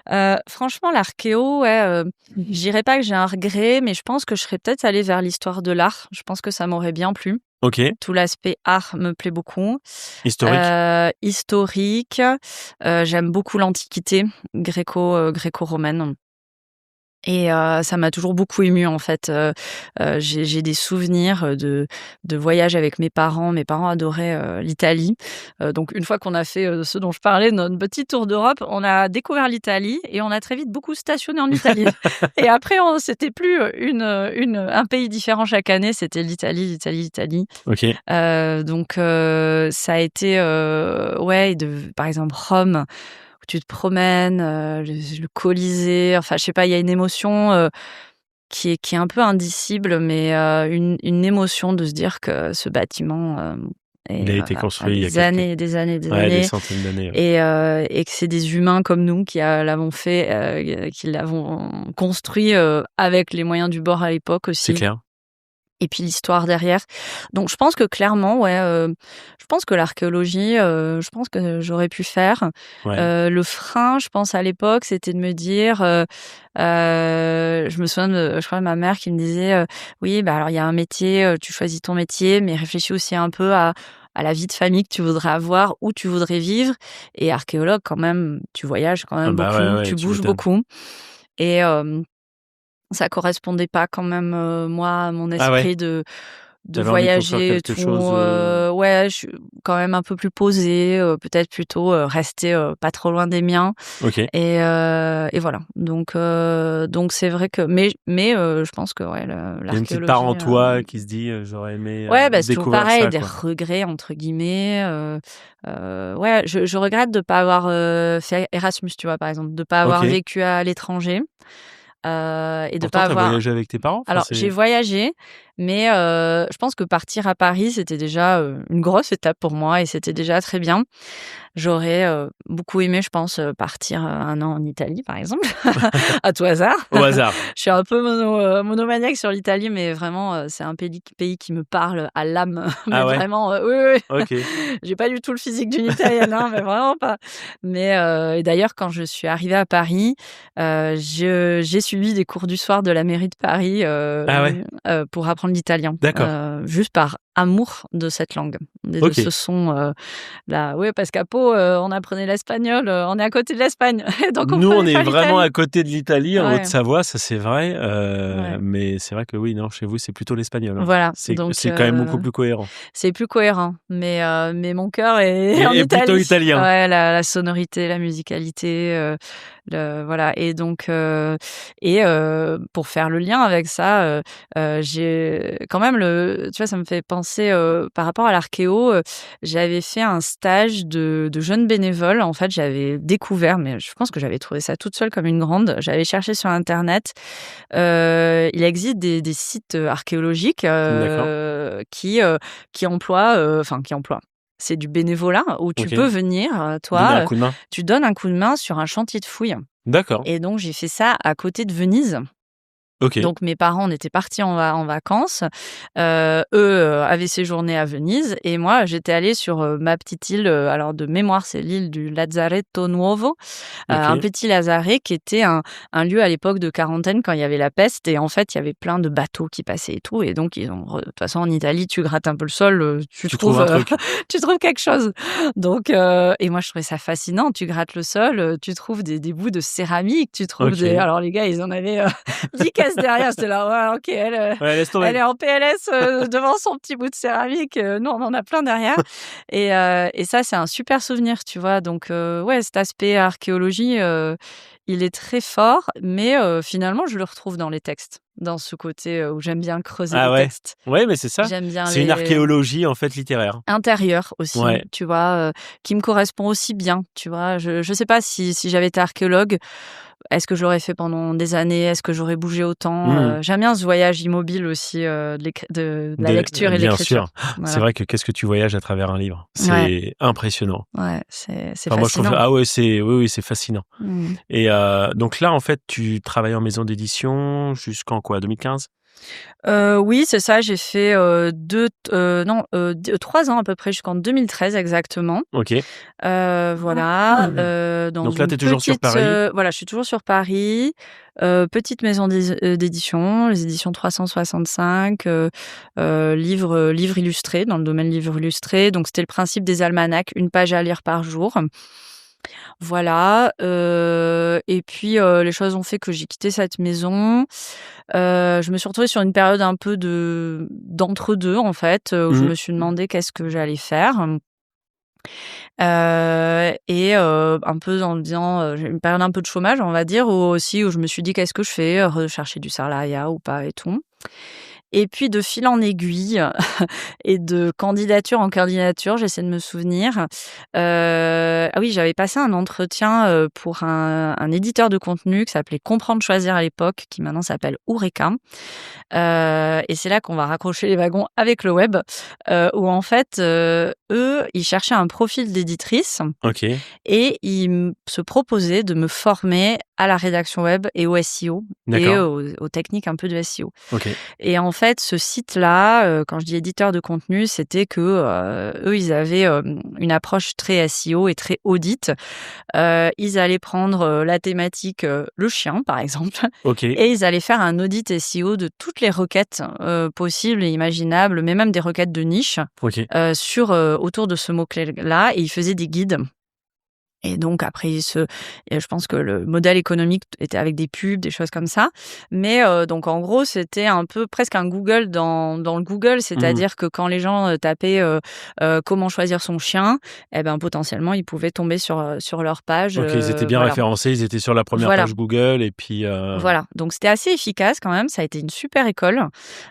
ouais. Franchement, l'archéo, ouais, je dirais pas que j'ai un regret, mais je pense que je serais peut-être allée vers l'histoire de l'art. Je pense que ça m'aurait bien plu. Ok. Tout l'aspect art me plaît beaucoup. Historique. J'aime beaucoup l'Antiquité gréco-romaine. Et ça m'a toujours beaucoup émue en fait. J'ai des souvenirs de voyages avec mes parents. Mes parents adoraient l'Italie. Donc une fois qu'on a fait ce dont je parlais, notre petit tour d'Europe, on a découvert l'Italie et on a très vite beaucoup stationné en Italie. Et après, c'était plus un pays différent chaque année, c'était l'Italie. Ok. Donc ça a été par exemple Rome, où tu te promènes, le Colisée, enfin je sais pas, il y a une émotion qui est un peu indicible, mais une émotion de se dire que ce bâtiment il a été construit il y a des années, des centaines d'années. Et que c'est des humains comme nous qui l'avons fait, qui l'avons construit avec les moyens du bord à l'époque aussi. C'est clair. Et puis l'histoire derrière. Donc je pense que clairement, je pense que l'archéologie, je pense que j'aurais pu faire. Ouais. Le frein, je pense à l'époque, c'était de me dire, je me souviens je crois de ma mère qui me disait, oui, bah alors il y a un métier, tu choisis ton métier, mais réfléchis aussi un peu à la vie de famille que tu voudrais avoir, où tu voudrais vivre. Et archéologue, quand même, tu voyages quand même beaucoup, ouais, tu bouges beaucoup. Et ça correspondait pas quand même moi à mon esprit de voyager et tout. Je suis quand même un peu plus posée, peut-être plutôt rester pas trop loin des miens. Ok. Et voilà. Donc c'est vrai que mais je pense que l'archéologie. Il y a une petite part en toi qui se dit j'aurais aimé c'est toujours découvrir pareil, ça, des regrets entre guillemets. Je regrette de pas avoir fait Erasmus, tu vois, par exemple, de pas avoir vécu à l'étranger. Et de Pourtant, pas avoir voyagé avec tes parents. Alors j'ai voyagé, mais je pense que partir à Paris, c'était déjà une grosse étape pour moi et c'était déjà très bien. J'aurais beaucoup aimé, je pense, partir 1 an en Italie, par exemple, à tout hasard. Au hasard. Je suis un peu monomaniaque sur l'Italie, mais vraiment, c'est un pays qui me parle à l'âme. Mais vraiment, oui. Ok. J'ai pas du tout le physique d'une Italienne, hein, mais vraiment pas. Mais et d'ailleurs, quand je suis arrivée à Paris, j'ai suivi des cours du soir de la mairie de Paris pour apprendre l'italien. D'accord. Juste par amour de cette langue, de ce son là. Oui, parce qu'à Pau, on apprenait l'espagnol, on est à côté de l'Espagne. Donc nous, on est vraiment à côté de l'Italie, en Haute-Savoie, ça c'est vrai. Mais c'est vrai que oui, non, chez vous, c'est plutôt l'espagnol. Hein. Voilà. C'est quand même beaucoup plus cohérent. C'est plus cohérent, mais mon cœur est en Italie. Plutôt italien. Ouais, la sonorité, la musicalité, voilà. Et donc, pour faire le lien avec ça, j'ai quand même tu vois, ça me fait penser par rapport à l'archéo, j'avais fait un stage de jeune bénévole. En fait, j'avais découvert, mais je pense que j'avais trouvé ça toute seule comme une grande. J'avais cherché sur Internet. Il existe des sites archéologiques qui emploient. C'est du bénévolat où tu peux venir, toi, tu donnes un coup de main sur un chantier de fouilles. D'accord. Et donc, j'ai fait ça à côté de Venise. Donc mes parents, on était partis en vacances. Eux avaient séjourné à Venise et moi j'étais allée sur ma petite île. Alors de mémoire, c'est l'île du Lazzaretto Nuovo, un petit lazaret qui était un lieu à l'époque de quarantaine quand il y avait la peste. Et en fait, il y avait plein de bateaux qui passaient et tout. Et donc de toute façon, en Italie, tu grattes un peu le sol, tu trouves un truc. Tu trouves quelque chose. Donc et moi je trouvais ça fascinant. Tu grattes le sol, tu trouves des bouts de céramique, tu trouves alors les gars, ils en avaient 10 caisses derrière. J'étais là, ok, elle est en PLS devant son petit bout de céramique. Nous, on en a plein derrière. Et ça, c'est un super souvenir, tu vois. Donc, cet aspect archéologie, il est très fort, mais finalement, je le retrouve dans les textes, dans ce côté où j'aime bien creuser les textes. Ouais, mais c'est ça. J'aime bien une archéologie, en fait, littéraire. Intérieure aussi, tu vois, qui me correspond aussi bien, tu vois. Je sais pas si j'avais été archéologue, est-ce que je l'aurais fait pendant des années? Est-ce que j'aurais bougé autant? J'aime bien ce voyage immobile aussi de la lecture et de l'écriture. Bien sûr. Voilà. C'est vrai que qu'est-ce que tu voyages à travers un livre? C'est impressionnant. Ouais, c'est fascinant. Moi, je trouve, c'est fascinant. Mmh. Et donc là, en fait, tu travailles en maison d'édition jusqu'en quoi, 2015? Oui, c'est ça, j'ai fait, 3 ans à peu près, jusqu'en 2013 exactement. OK. Voilà, dans Donc là, une tu es toujours sur petite, Paris? voilà, je suis toujours sur Paris, petite maison d'édition, les éditions 365, livres illustrés, dans le domaine livres illustrés. Donc c'était le principe des almanachs, 1 page à lire par jour. Voilà, et puis, les choses ont fait que j'ai quitté cette maison. Je me suis retrouvée sur une période un peu d'entre-deux, en fait, où je Mmh. me suis demandé qu'est-ce que j'allais faire. Et un peu en me disant, j'ai une période un peu de chômage, on va dire, ou aussi où je me suis dit: «Qu'est-ce que je fais? Rechercher du salariat ou pas et tout». Et puis de fil en aiguille et de candidature en candidature, j'essaie de me souvenir. Ah oui, j'avais passé un entretien, pour un éditeur de contenu qui s'appelait Comprendre Choisir à l'époque, qui maintenant s'appelle Eureka. Et c'est là qu'on va raccrocher les wagons avec le web, où en fait, eux, ils cherchaient un profil d'éditrice OK, et ils se proposaient de me former à la rédaction web et au SEO et d'accord. aux techniques un peu de SEO. OK. Et en fait, ce site-là, quand je dis éditeur de contenu, c'était que, eux, ils avaient, une approche très SEO et très audit. Ils allaient prendre, la thématique, le chien, par exemple, OK. et ils allaient faire un audit SEO de toutes les requêtes, possibles et imaginables, mais même des requêtes de niche, OK. autour de ce mot-clé-là, et ils faisaient des guides. Et donc après je pense que le modèle économique était avec des pubs, des choses comme ça. Mais donc en gros, c'était un peu presque un Google dans le Google. Mmh. C'est-à-dire que quand les gens, tapaient, «Comment choisir son chien», et ben, potentiellement, ils pouvaient tomber sur leur page, OK, ils étaient bien voilà. référencés, ils étaient sur la première Voilà, page Google et puis, voilà. Donc c'était assez efficace quand même. Ça a été une super école.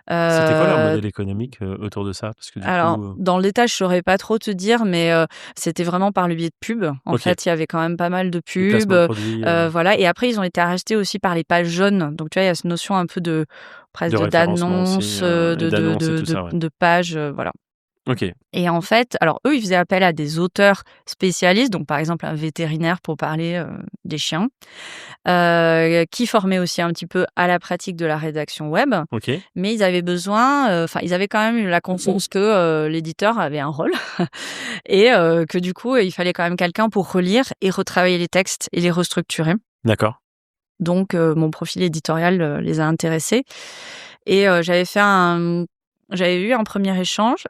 c'était quoi leur Heu modèle économique, autour de ça? Parce que du Alors, coup, dans le détail, je saurais pas trop te dire, mais c'était vraiment par le biais de pubs. En OK, fait, il y avait quand même pas mal de du pubs, placement de produits, voilà. Et après, ils ont été rachetés aussi par les pages jaunes. Donc, tu vois, il y a cette notion un peu de presque de référencement aussi, d'annonce, et d'annonces et tout ça, ouais. de pages, voilà. OK. Et en fait, alors eux, ils faisaient appel à des auteurs spécialistes, donc par exemple un vétérinaire pour parler, des chiens, qui formaient aussi un petit peu à la pratique de la rédaction web. OK. Mais ils avaient besoin, enfin, ils avaient quand même eu la conscience que, l'éditeur avait un rôle et que du coup, il fallait quand même quelqu'un pour relire et retravailler les textes et les restructurer. D'accord. Donc mon profil éditorial, les a intéressés et j'avais eu un premier échange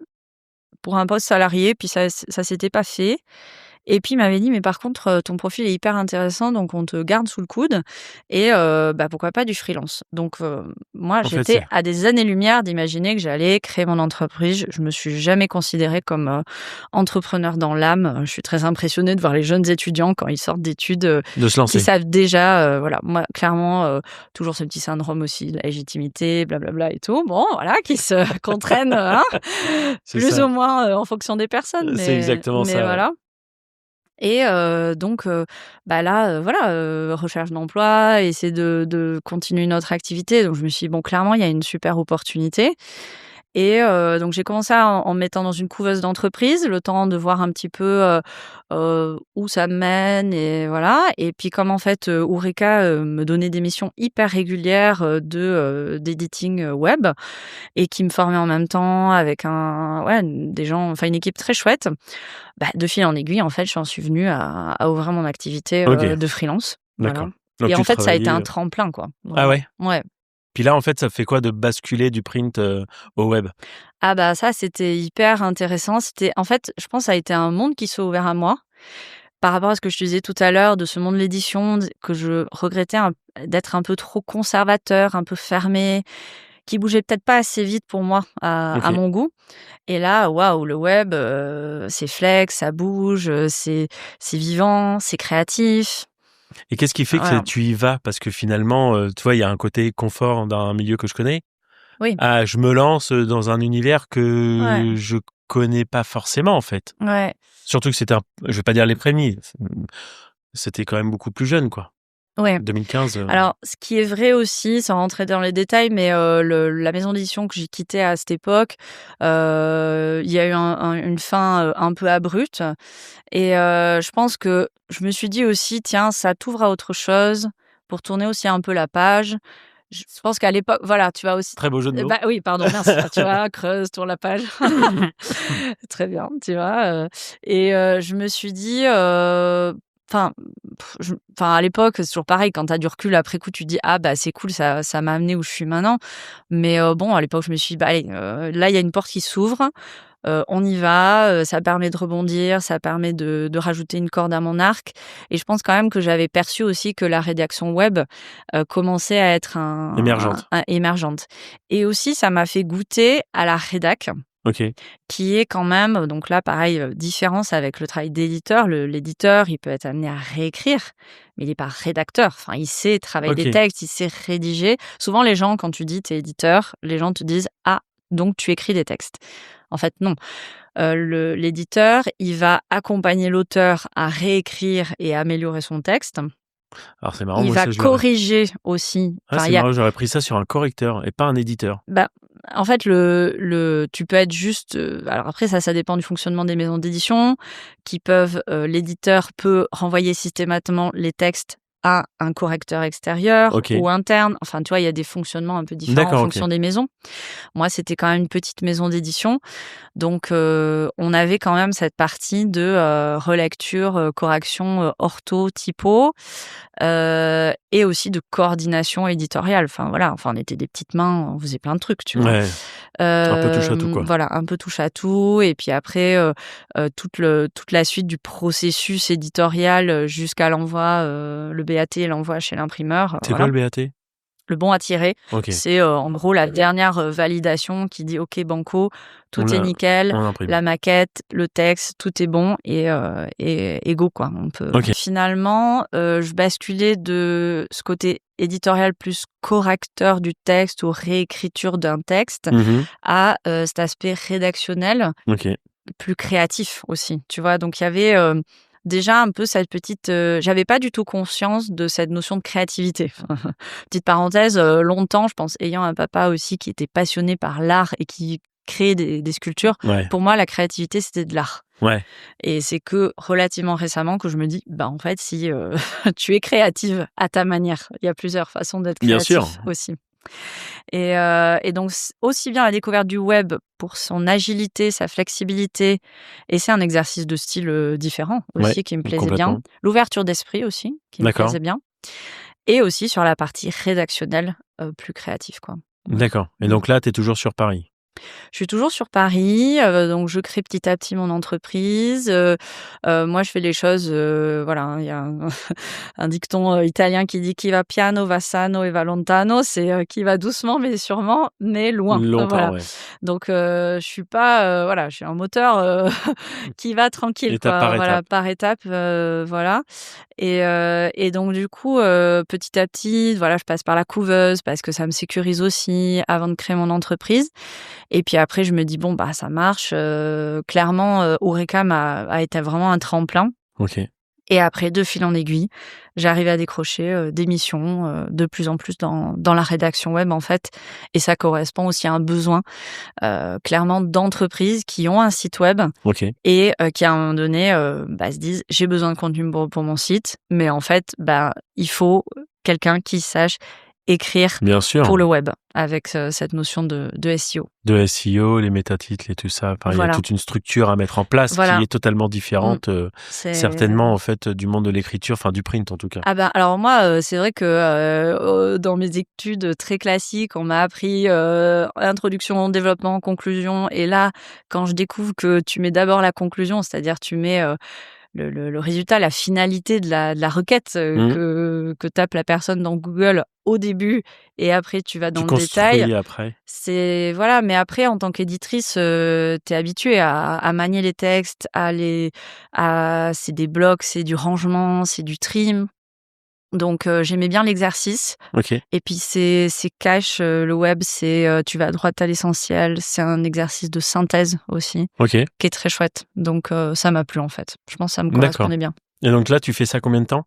pour un poste salarié, puis ça s'était pas fait. Et puis il m'avait dit: «Mais par contre, ton profil est hyper intéressant, donc on te garde sous le coude et bah, pourquoi pas du freelance?» Donc moi, En fait, j'étais c'est à des années-lumière d'imaginer que j'allais créer mon entreprise. Je me suis jamais considérée comme, entrepreneur dans l'âme. Je suis très impressionnée de voir les jeunes étudiants quand ils sortent d'études, de se qui lancer. savent déjà, voilà. Moi, clairement, toujours ce petit syndrome aussi de la légitimité, blablabla et tout. Bon, voilà, qui se contraignent, hein, C'est plus ou ça, moins, en fonction des personnes, c'est exactement mais ça, ouais. voilà. Et donc bah, là, voilà, recherche d'emploi, essayer de continuer notre activité. Donc je me suis dit: «Bon, clairement, il y a une super opportunité». Et donc j'ai commencé en me mettant dans une couveuse d'entreprise, le temps de voir un petit peu, où ça me mène et voilà. Et puis comme en fait, Eureka, me donnait des missions hyper régulières, d'editing, web, et qui me formait en même temps avec des gens, enfin une équipe très chouette. Bah, de fil en aiguille, en fait, j'en suis venue à ouvrir mon activité, OK, de freelance, voilà. d'accord. Donc Et en tu fait, ça a été travaillais, un tremplin, quoi, ah vraiment. ouais? Ouais. Puis là, en fait, ça fait quoi de basculer du print, au web? Ah bah, ça, c'était hyper intéressant. C'était en fait, je pense, ça a été un monde qui s'est ouvert à moi par rapport à ce que je te disais tout à l'heure de ce monde de l'édition que je regrettais d'être un peu trop conservateur, un peu fermé, qui bougeait peut-être pas assez vite pour moi à OK. mon goût. Et là, waouh, le web, c'est flex, ça bouge, c'est vivant, c'est créatif. Et qu'est-ce qui fait que Voilà. tu y vas? Parce que finalement, tu vois, il y a un côté confort dans un milieu que je connais. Oui, Ah, je me lance, dans un univers ouais, que je connais pas forcément, en fait. ouais, Surtout que c'était je vais pas dire les premiers, c'était quand même beaucoup plus jeune, quoi. ouais. 2015, Alors, ce qui est vrai aussi, sans rentrer dans les détails, mais la maison d'édition que j'ai quittée à cette époque, il y a eu une fin, un peu abrupte. Et je pense que je me suis dit aussi: «Tiens, ça t'ouvre à autre chose pour tourner aussi un peu la page». Je pense qu'à l'époque, voilà, tu vois aussi. Très beau jeu de mots. Bah oui, pardon, merci. Tu vois, creuse, tourne la page. Très bien, tu vois. Et je me suis dit, enfin, à l'époque, c'est toujours pareil. Quand t'as du recul, après coup, tu te dis ah bah c'est cool, ça m'a amené où je suis maintenant. Mais bon, à l'époque, je me suis dit bah allez, là il y a une porte qui s'ouvre. On y va, ça permet de rebondir, ça permet de rajouter une corde à mon arc et je pense quand même que j'avais perçu aussi que la rédaction web, commençait à être émergente et aussi ça m'a fait goûter à la rédac. OK. Qui est quand même donc là pareil, différence avec le travail d'éditeur. L'éditeur, il peut être amené à réécrire, mais il est pas rédacteur. Enfin, il sait travailler des textes, il sait rédiger. Souvent les gens quand tu dis: «Tu es éditeur», les gens te disent: «Ah, donc tu écris des textes». En fait, non. L'éditeur, il va accompagner l'auteur à réécrire et à améliorer son texte. Alors c'est marrant, Il va corriger aussi. C'est marrant, j'aurais pris ça sur un correcteur et pas un éditeur. Bah, en fait, tu peux être juste. Alors après, ça dépend du fonctionnement des maisons d'édition, qui peuvent. L'éditeur peut renvoyer systématiquement les textes à un correcteur extérieur ou interne. Enfin, tu vois, il y a des fonctionnements un peu différents en fonction des maisons. Moi, c'était quand même une petite maison d'édition. Donc, on avait quand même cette partie de relecture, correction, ortho, typo, et aussi de coordination éditoriale. Enfin, voilà, on était des petites mains, on faisait plein de trucs, tu vois. Ouais. Un peu touche à tout, quoi. Voilà, un peu touche à tout. Et puis après, toute la suite du processus éditorial jusqu'à l'envoi, le BAT et l'envoi chez l'imprimeur. C'est quoi le BAT ? Le bon à tirer, c'est en gros la dernière validation qui dit OK banco, tout est nickel, la maquette, le texte, tout est bon et go quoi. On peut. Finalement, je basculais de ce côté éditorial plus correcteur du texte ou réécriture d'un texte à cet aspect rédactionnel, plus créatif aussi. Tu vois, donc il y avait déjà un peu cette petite. J'avais pas du tout conscience de cette notion de créativité. Petite parenthèse, longtemps, je pense, ayant un papa aussi qui était passionné par l'art et qui créait des sculptures, pour moi, la créativité, c'était de l'art. Ouais. Et c'est que relativement récemment que je me dis, bah en fait, si tu es créative à ta manière, il y a plusieurs façons d'être créatif. Bien sûr. Aussi. Et donc, aussi bien la découverte du web pour son agilité, sa flexibilité, et c'est un exercice de style différent aussi qui me plaisait bien. L'ouverture d'esprit aussi, qui me plaisait bien. Et aussi sur la partie rédactionnelle, plus créative, quoi. D'accord. Et donc là, tu es toujours sur Paris ? Je suis toujours sur Paris, donc je crée petit à petit mon entreprise. Moi, je fais les choses, voilà, il y a un dicton italien qui dit: «Chi va piano va sano e va lontano», c'est qui va doucement mais sûrement, mais loin. Longtemps, voilà. Donc je suis pas, voilà, je suis un moteur qui va tranquille, étape quoi. Par étape, voilà. Et donc du coup, petit à petit, voilà, je passe par la couveuse parce que ça me sécurise aussi avant de créer mon entreprise. Et puis après, je me dis bon bah ça marche. Clairement, Horeca a été vraiment un tremplin. Et après, de fil en aiguille, j'arrive à décrocher des missions de plus en plus dans la rédaction web en fait. Et ça correspond aussi à un besoin clairement d'entreprises qui ont un site web et qui à un moment donné se disent j'ai besoin de contenu pour mon site, mais en fait il faut quelqu'un qui sache écrire pour le web avec cette notion de SEO. De SEO, les métatitres et tout ça. Enfin, il y a toute une structure à mettre en place qui est totalement différente, certainement en fait du monde de l'écriture, enfin du print en tout cas. Ah ben alors moi, c'est vrai que dans mes études très classiques, on m'a appris introduction, développement, conclusion. Et là, quand je découvre que tu mets d'abord la conclusion, c'est-à-dire tu mets le résultat, la finalité de la requête que tape la personne dans Google au début, et après tu vas dans le détail. Après. C'est voilà, mais après en tant qu'éditrice, t'es habituée à manier les textes, c'est des blocs, c'est du rangement, c'est du trim. Donc j'aimais bien l'exercice. Et puis c'est cash, le web, c'est tu vas droit à l'essentiel. C'est un exercice de synthèse aussi, qui est très chouette. Donc ça m'a plu en fait. Je pense que ça me correspondait bien. Et donc là, tu fais ça combien de temps ?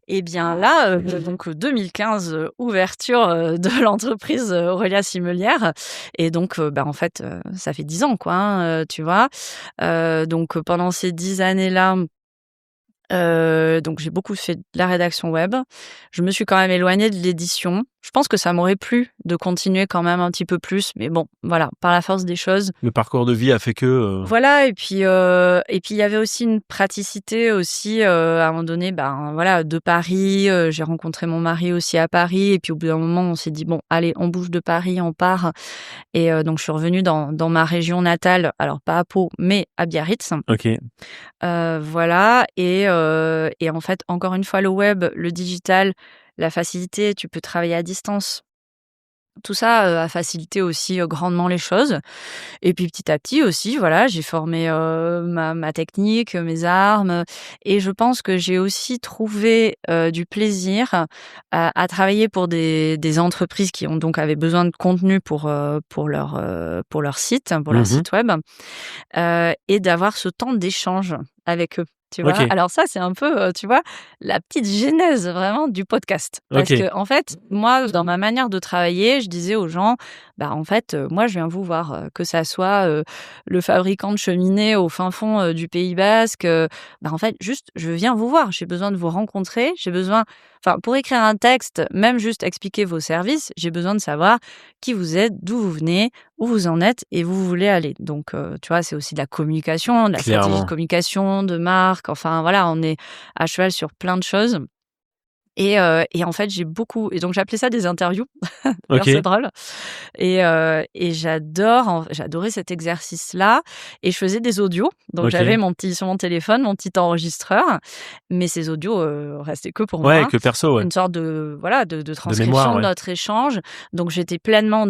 Eh bien là, donc 2015, ouverture de l'entreprise Aurélia Simelière. Et donc en fait, ça fait 10 ans quoi, tu vois. Donc pendant ces 10 années-là, Donc j'ai beaucoup fait de la rédaction web. Je me suis quand même éloignée de l'édition. Je pense que ça m'aurait plu de continuer quand même un petit peu plus, mais bon, voilà, par la force des choses. Le parcours de vie a fait que... Voilà, et puis il y avait aussi une praticité aussi, à un moment donné, voilà, de Paris, j'ai rencontré mon mari aussi à Paris et puis au bout d'un moment, on s'est dit: «Bon, allez, on bouge de Paris, on part» et donc je suis revenue dans ma région natale, alors pas à Pau, mais à Biarritz. OK. Voilà et en fait, encore une fois, le web, le digital, la facilité, tu peux travailler à distance. Tout ça, a facilité aussi, grandement les choses et puis petit à petit aussi, voilà, j'ai formé, ma technique, mes armes, et je pense que j'ai aussi trouvé, du plaisir à travailler pour des entreprises qui ont donc avaient besoin de contenu pour leur site, pour leur Mmh. site web, et d'avoir ce temps d'échange avec eux, tu vois? OK. Alors ça, c'est un peu, tu vois, la petite genèse vraiment du podcast. Parce OK. qu'en fait, moi, dans ma manière de travailler, je disais aux gens: en fait, moi, je viens vous voir, que ça soit, le fabricant de cheminées au fin fond, du Pays basque, en fait, juste, je viens vous voir. J'ai besoin de vous rencontrer, j'ai besoin pour écrire un texte, même juste expliquer vos services, j'ai besoin de savoir qui vous êtes, d'où vous venez, où vous en êtes et où vous voulez aller. Donc, tu vois, c'est aussi de la communication, de la stratégie de Clairement. communication, de marque. Enfin, voilà, on est à cheval sur plein de choses. Et en fait, j'ai beaucoup et donc j'appelais ça des interviews. D'ailleurs, c'est OK. drôle et j'adorais cet exercice-là et je faisais des audios. Donc j'avais OK. sur mon téléphone, mon petit enregistreur, mais ces audios, restaient que pour Ouais, moi. que perso, ouais. Une sorte de voilà, de De mémoire, transcription de ouais. notre échange. Donc j'étais pleinement,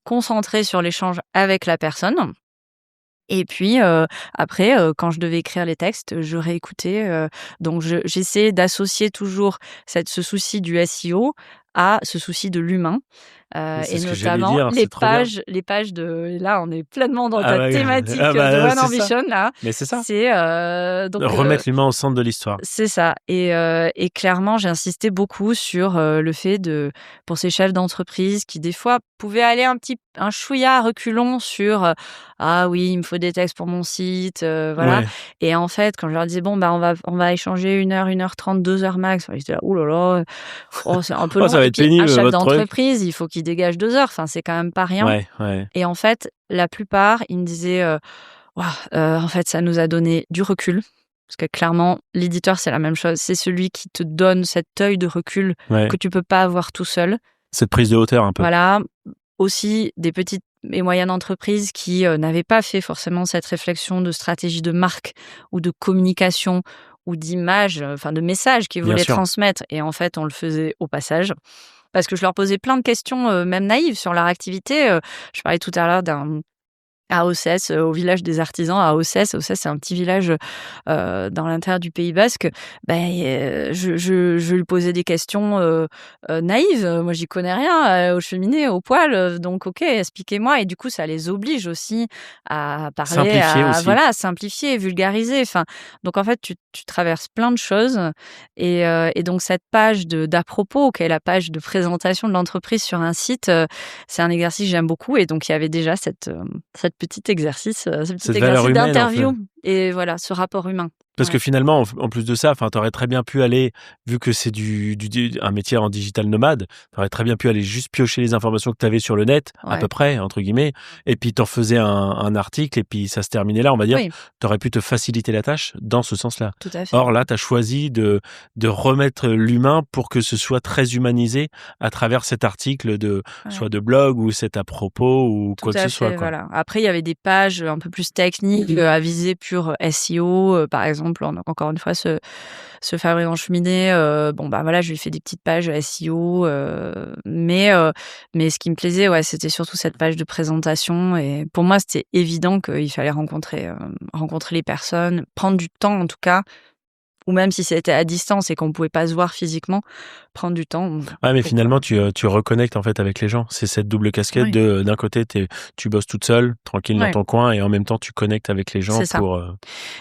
concentrée sur l'échange avec la personne. Et puis, après, quand je devais écrire les textes, je réécoutais, donc j'essayais d'associer toujours ce souci du SEO à ce souci de l'humain, Mais c'est et ce que j'allais notamment dire, c'est trop bien. les pages de là, on est pleinement dans Ah ta ouais, ah thématique, de bah, One c'est ça. Ambition là. Mais c'est ça. C'est, donc, Remettre l'humain au centre de l'histoire. c'est ça et clairement, j'ai insisté beaucoup sur, le fait pour ces chefs d'entreprise qui, des fois, pouvaient aller un chouïa à reculons sur, «Ah oui, il me faut des textes pour mon site», voilà Ouais. et en fait, quand je leur disais: «Bon, on va échanger 1 heure 30, 2 heures max», ils étaient là: «Ouh là là, oh, c'est un peu Oh, ça long» va et être puis un pénible, chef votre truc. d'entreprise, il faut qu'il dégage 2 heures, enfin, c'est quand même pas rien Ouais, ouais. et en fait, la plupart, ils me disaient, «Waouh, en fait, ça nous a donné du recul». Parce que clairement, l'éditeur, c'est la même chose. C'est celui qui te donne cet œil de recul Ouais. que tu peux pas avoir tout seul. Cette prise de hauteur un peu. Voilà. Aussi, des petites et moyennes entreprises qui n'avaient pas fait forcément cette réflexion de stratégie de marque ou de communication ou d'image, de message qu'ils Bien voulaient sûr. transmettre. Et en fait, on le faisait au passage. Parce que je leur posais plein de questions, même naïves, sur leur activité. Je parlais tout à l'heure à Ossès, au village des artisans à Ossès. Ossès, c'est un petit village, dans l'intérieur du Pays basque. Je lui posais des questions, naïves. Moi, j'y connais rien, aux cheminées, aux poêles, donc OK, expliquez-moi et du coup, ça les oblige aussi à parler, Simplifier aussi. à simplifier, vulgariser. Enfin, donc en fait, tu traverses plein de choses et donc cette page d'à propos, qui est la page de présentation de l'entreprise sur un site, c'est un exercice que j'aime beaucoup et donc il y avait déjà cette petit exercice, ce petit Cette valeur exercice humaine, en fait. d'interview et voilà, ce rapport humain. Parce que Ouais. finalement, en plus de ça, tu aurais très bien pu aller, vu que c'est un métier en digital nomade, tu aurais très bien pu aller juste piocher les informations que tu avais sur le net, à Ouais. peu près, entre guillemets, et puis t'en faisais un article, et puis ça se terminait là, on va dire. Oui, Tu aurais pu te faciliter la tâche dans ce sens-là. tout à fait. Or là, tu as choisi de remettre l'humain pour que ce soit très humanisé à travers cet article Ouais. soit de blog ou cet à propos ou Tout quoi que ce à soit, fait, quoi. voilà. Après, il y avait des pages un peu plus techniques, à visée pure SEO, par exemple, encore une fois, ce fabricant cheminée, voilà, je lui ai fait des petites pages SEO, mais ce qui me plaisait, ouais, c'était surtout cette page de présentation et pour moi, c'était évident qu'il fallait rencontrer les personnes, prendre du temps, en tout cas, ou même si c'était à distance et qu'on pouvait pas se voir physiquement, prendre du temps, Ouais, mais pourquoi finalement, tu reconnectes en fait avec les gens. C'est cette double casquette oui, d'un côté, tu bosses toute seule, tranquille dans ouais, ton coin, et en même temps, tu connectes avec les gens c'est ça. pour.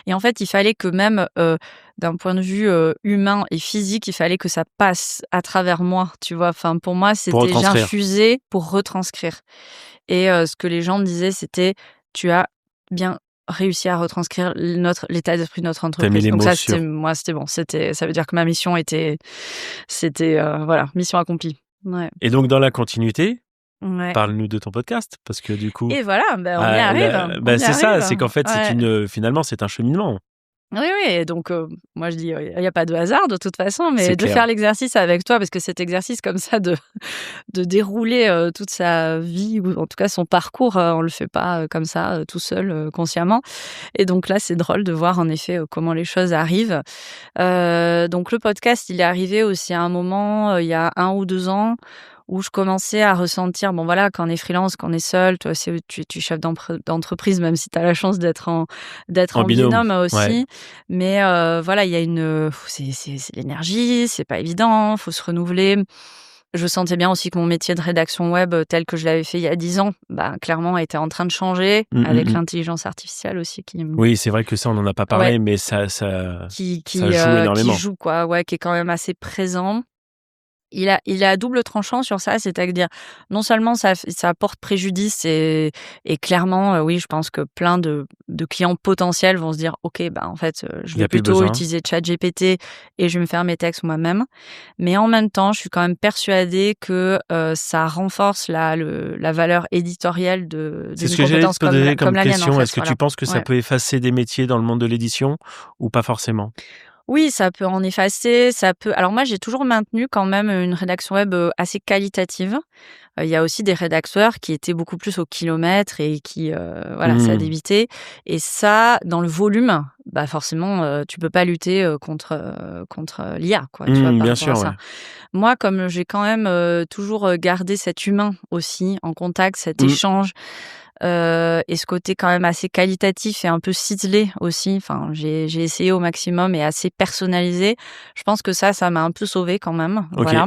Et en fait, il fallait que même, d'un point de vue, humain et physique, il fallait que ça passe à travers moi, tu vois? Enfin, pour moi, Pour c'était retranscrire. j'infusais pour retranscrire et ce que les gens me disaient, c'était: «Tu as bien réussi à retranscrire l'état d'esprit de notre T'as mis entreprise. les Donc mots ça, sur. c'était bon. Ça veut dire que ma mission c'était voilà, mission accomplie. Ouais. Et donc, dans la continuité, Ouais. parle-nous de ton podcast, parce que du coup, Et voilà, on y arrive. On y c'est ça, arrive. c'est qu'en fait, Ouais. finalement, c'est un cheminement. Oui, oui, et donc moi je dis, il y a pas de hasard de toute façon, C'est mais de clair. faire l'exercice avec toi, parce que cet exercice comme ça de dérouler, toute sa vie ou en tout cas son parcours, on le fait pas, comme ça, tout seul, consciemment, et donc là, c'est drôle de voir en effet, comment les choses arrivent. Donc le podcast, il est arrivé aussi à un moment, il y a 1 ou 2 ans, où je commençais à ressentir, bon voilà, quand on est freelance, quand on est seul, toi c'est tu es chef d'entreprise, même si tu as la chance d'être en En binôme, binôme ouais. aussi. Mais voilà, il y a c'est de l'énergie, c'est pas évident, faut se renouveler. Je sentais bien aussi que mon métier de rédaction web, tel que je l'avais fait il y a 10 ans, clairement était en train de changer avec l'intelligence artificielle aussi Oui, c'est vrai que ça, on n'en a pas ouais, parlé, mais ça joue qui énormément. joue quoi, ouais, qui est quand même assez présent. Il a à double tranchant sur ça, c'est-à-dire non seulement ça porte préjudice et clairement, oui, je pense que plein de clients potentiels vont se dire: «OK, en fait, je Il y vais a plus plutôt besoin. utiliser ChatGPT et je vais me faire mes textes moi-même». Mais en même temps, je suis quand même persuadée que, ça renforce la valeur éditoriale C'est ce d'une que j'allais compétence te poser comme comme la mienne, en question. fait, Est-ce que voilà. tu penses que ça Ouais. peut effacer des métiers dans le monde de l'édition ou pas forcément? Oui, ça peut en effacer, ça peut alors moi, j'ai toujours maintenu quand même une rédaction web, assez qualitative. Il y a aussi des rédacteurs qui étaient beaucoup plus au kilomètre et qui, voilà, ça Mmh. débitait, et ça, dans le volume, forcément, tu peux pas lutter, contre l'IA, quoi, tu vois, par Bien rapport à sûr, ouais. ça. Moi, comme j'ai quand même, toujours, gardé cet humain aussi en contact, cet Mmh. échange, et ce côté quand même assez qualitatif et un peu ciselé aussi, enfin, j'ai essayé au maximum et assez personnalisé. Je pense que ça m'a un peu sauvée quand même, OK. voilà.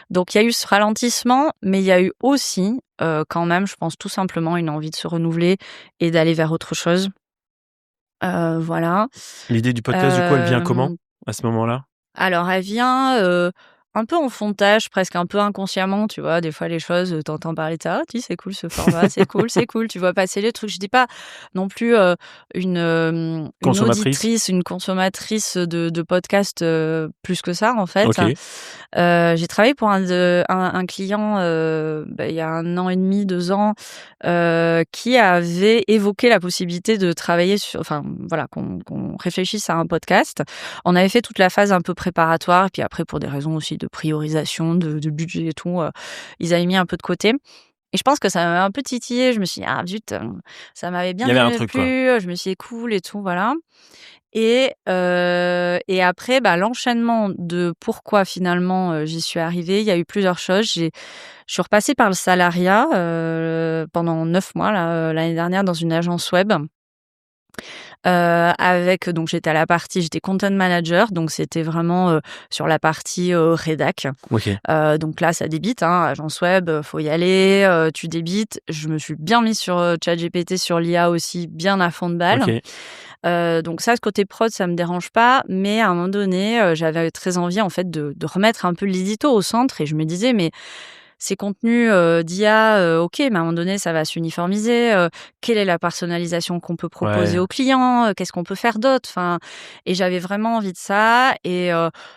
Donc il y a eu ce ralentissement, mais il y a eu aussi, quand même, je pense tout simplement une envie de se renouveler et d'aller vers autre chose. Voilà. L'idée du podcast, du coup, elle vient comment, Hem, à ce moment-là? alors elle vient, un peu en fontage, presque un peu inconsciemment, tu vois? Des fois les choses, tu entends parler de ça: «Ah si, c'est cool ce format, c'est cool». Tu vois passer les trucs. Je dis pas non plus, une Consommatrice? auditrice, une consommatrice de podcasts, plus que ça en fait. OK. J'ai travaillé pour un client, il y a 1 an et demi, 2 ans, qui avait évoqué la possibilité de travailler enfin voilà, qu'on réfléchisse à un podcast. On avait fait toute la phase un peu préparatoire et puis après pour des raisons aussi de priorisation, de budget et tout, ils avaient mis un peu de côté, et je pense que ça m'avait un peu titillée. Je me suis dit: «Ah zut», ça m'avait Il y bien avait un truc, quoi. plu, je me suis dit: «Cool» et tout, voilà. Et après, l'enchaînement de pourquoi finalement, j'y suis arrivée, il y a eu plusieurs choses. Je suis repassée par le salariat, pendant 9 mois là, l'année dernière dans une agence web, avec donc j'étais content manager, donc c'était vraiment, sur la partie, rédac. OK. Donc là, ça débite, hein, agence web, faut y aller, tu débites. Je me suis bien mise sur, ChatGPT, sur l'IA aussi, bien à fond de balle. OK. Donc ça, ce côté prod, ça me dérange pas, mais à un moment donné, j'avais très envie en fait de remettre un peu l'édito au centre, et je me disais: «Mais ces contenus, d'IA, OK, mais à un moment donné, ça va s'uniformiser, quelle est la personnalisation qu'on peut proposer Ouais. aux clients? Qu'est-ce qu'on peut faire d'autre?» Enfin, et j'avais vraiment envie de ça, et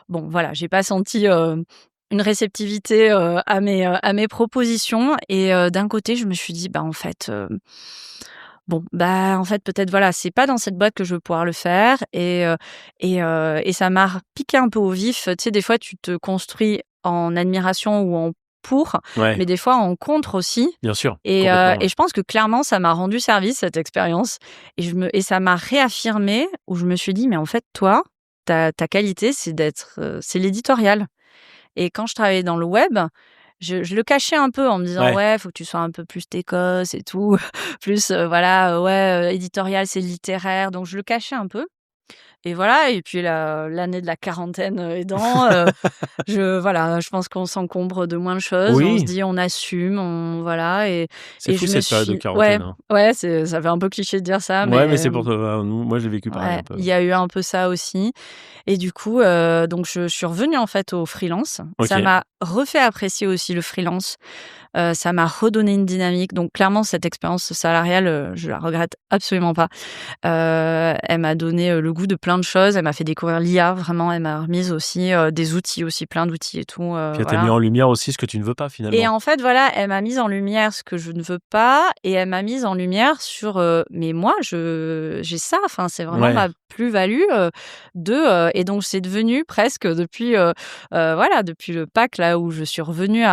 bon voilà, j'ai pas senti, une réceptivité, à mes propositions, et d'un côté, je me suis dit: «En fait, bon, en fait, peut-être, voilà, c'est pas dans cette boîte que je veux pouvoir le faire», et ça m'a piqué un peu au vif. Tu sais, des fois, tu te construis en admiration ou en pour, Ouais, mais des fois en contre aussi, bien sûr, et complètement, ouais. je pense que clairement, ça m'a rendu service, cette expérience, et ça m'a réaffirmé, où je me suis dit: «Mais en fait, toi, ta qualité, c'est l'éditorial». Et quand je travaillais dans le web, je le cachais un peu en me disant: Ouais. «Ouais, faut que tu sois un peu plus techos et tout, plus, voilà, ouais, éditorial, c'est littéraire», donc je le cachais un peu, et voilà, et puis l'année de la quarantaine, aidant, je pense qu'on s'encombre de moins de choses, on se Oui, dit: «On assume», voilà, c'est et fou je me cette période de suis ouais, quarantaine, hein. ouais, ça fait un peu cliché de dire ça, Ouais, mais mais c'est pour toi, moi, je l'ai vécu pareil ouais, un peu. il y a eu un peu ça aussi, et du coup, donc je suis revenue en fait au freelance. Ça OK. m'a refait apprécier aussi le freelance, Ça m'a redonné une dynamique. Donc clairement, cette expérience salariale, je la regrette absolument pas. Elle m'a donné le goût de plein de choses. Elle m'a fait découvrir l'IA, vraiment. Elle m'a remise aussi des outils, aussi plein d'outils et tout. Puis elle t'a mis en lumière aussi ce que tu ne veux pas finalement. Et en fait, voilà, elle m'a mise en lumière ce que je ne veux pas et elle m'a mise en lumière sur mais moi, j'ai ça. Enfin, c'est vraiment ma plus-value et donc c'est devenu presque depuis depuis le Pâques là où je suis revenue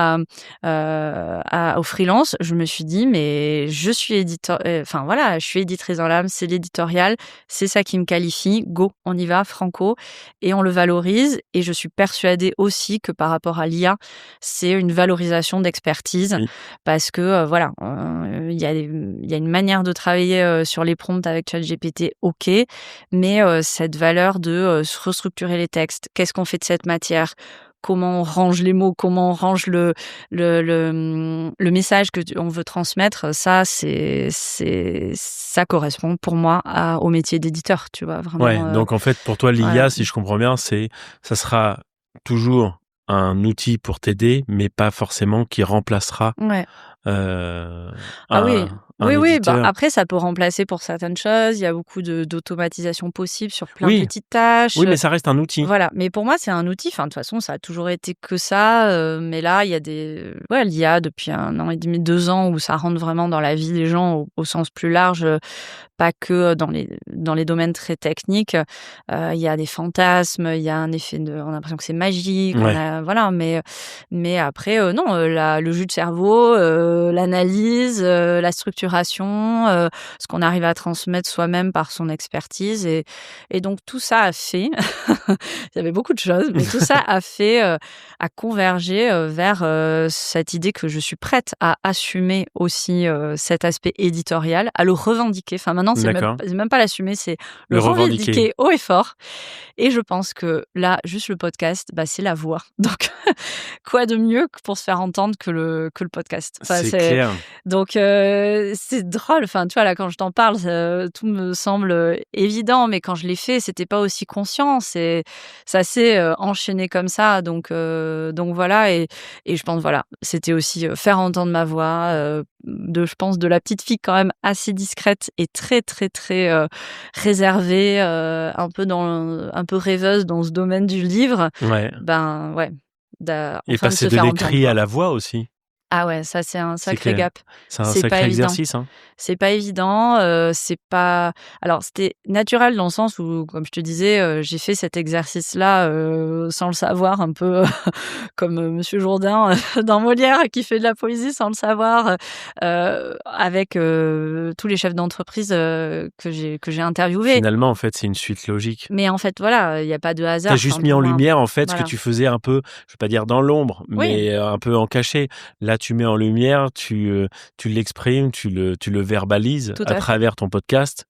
au freelance, je me suis dit mais je suis je suis éditrice dans l'âme, c'est l'éditorial, c'est ça qui me qualifie, go, on y va, franco, et on le valorise. Et je suis persuadée aussi que par rapport à l'IA, c'est une valorisation d'expertise parce que il y a une manière de travailler sur les prompts avec ChatGPT, ok, mais cette valeur de se restructurer les textes, qu'est-ce qu'on fait de cette matière, comment on range les mots, comment on range le message que on veut transmettre, ça ça correspond pour moi au métier d'éditeur, tu vois, vraiment. Ouais, donc en fait pour toi l'IA, si je comprends bien, ça sera toujours un outil pour t'aider, mais pas forcément qui remplacera oui. Après, ça peut remplacer pour certaines choses. Il y a beaucoup d'automatisation possible sur plein de petites tâches. Oui, mais ça reste un outil. Voilà. Mais pour moi, c'est un outil. Enfin, de toute façon, ça a toujours été que ça. Mais là, il y a l'IA depuis 1 an et demi, 2 ans où ça rentre vraiment dans la vie des gens au sens plus large. Pas que dans les domaines très techniques. Il y a des fantasmes, il y a un effet on a l'impression que c'est magique. Mais après, non, le jus de cerveau, l'analyse, la structuration, ce qu'on arrive à transmettre soi-même par son expertise. Et donc, tout ça a fait, il y avait beaucoup de choses, mais tout ça a fait, a convergé vers cette idée que je suis prête à assumer aussi cet aspect éditorial, à le revendiquer. Enfin, maintenant, c'est même pas l'assumer, c'est le revendiquer haut et fort. Et je pense que là, juste le podcast, c'est la voix. Donc, quoi de mieux que pour se faire entendre que le podcast. Enfin, c'est clair. Donc, c'est drôle. Enfin, tu vois, là, quand je t'en parle, tout me semble évident, mais quand je l'ai fait, c'était pas aussi conscient. Ça s'est enchaîné comme ça. Donc voilà. Et je pense, voilà, c'était aussi faire entendre ma voix, je pense, de la petite fille quand même assez discrète et très, très, très réservée, un peu rêveuse dans ce domaine du livre. Et passer de l'écrit à la voix aussi. Ah ouais, ça c'est un sacré gap. C'est un sacré exercice. C'est pas évident. C'est pas. Alors c'était naturel dans le sens où, comme je te disais, j'ai fait cet exercice-là sans le savoir, un peu comme Monsieur Jourdain dans Molière qui fait de la poésie sans le savoir, avec tous les chefs d'entreprise que j'ai interviewés. Finalement, en fait, c'est une suite logique. Mais en fait, voilà, il n'y a pas de hasard. T'as juste mis en lumière, en fait, ce que tu faisais un peu, je vais pas dire dans l'ombre, mais un peu en cachet. Là, tu mets en lumière, tu l'exprimes, tu le verbalises à travers ton podcast.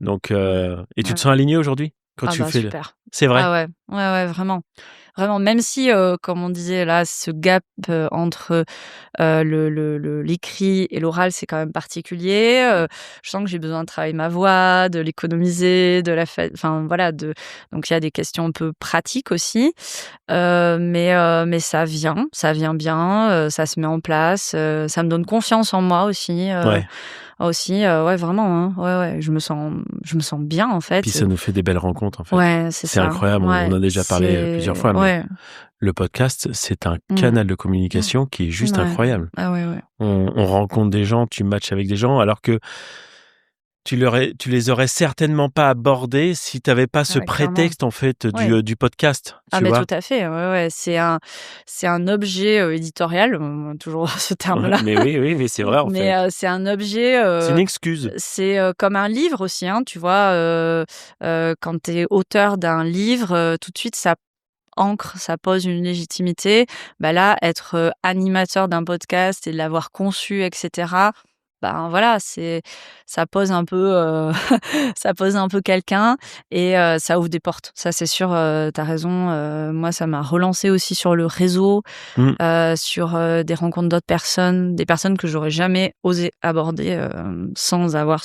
Donc, et tu te sens aligné aujourd'hui quand tu fais super. C'est vrai. Ah ouais, vraiment. Vraiment, même si, comme on disait là, ce gap entre l'écrit et l'oral, c'est quand même particulier. Je sens que j'ai besoin de travailler ma voix, de l'économiser, enfin voilà, donc il y a des questions un peu pratiques aussi. Mais ça vient bien, ça se met en place, ça me donne confiance en moi aussi. Vraiment, je me sens bien en fait. Puis ça nous fait des belles rencontres en fait. Ouais, c'est ça. Incroyable, on en a déjà parlé plusieurs fois. Mais le podcast, c'est un canal de communication qui est juste incroyable. Ah ouais. On rencontre des gens, tu matches avec des gens, alors que tu les aurais certainement pas abordés si tu n'avais pas ce prétexte en fait du podcast. Mais tout à fait. Ouais. C'est un objet éditorial, toujours ce terme-là. Mais oui, mais c'est vrai en fait. Mais c'est un objet. C'est une excuse. C'est comme un livre aussi, hein, tu vois. Quand tu es auteur d'un livre, tout de suite ça ancre, ça pose une légitimité. Là, être animateur d'un podcast et de l'avoir conçu, etc. Voilà, ça pose un peu ça pose un peu quelqu'un et ça ouvre des portes. Ça c'est sûr, tu as raison. Moi ça m'a relancé aussi sur le réseau, sur des rencontres d'autres personnes, des personnes que j'aurais jamais osé aborder sans avoir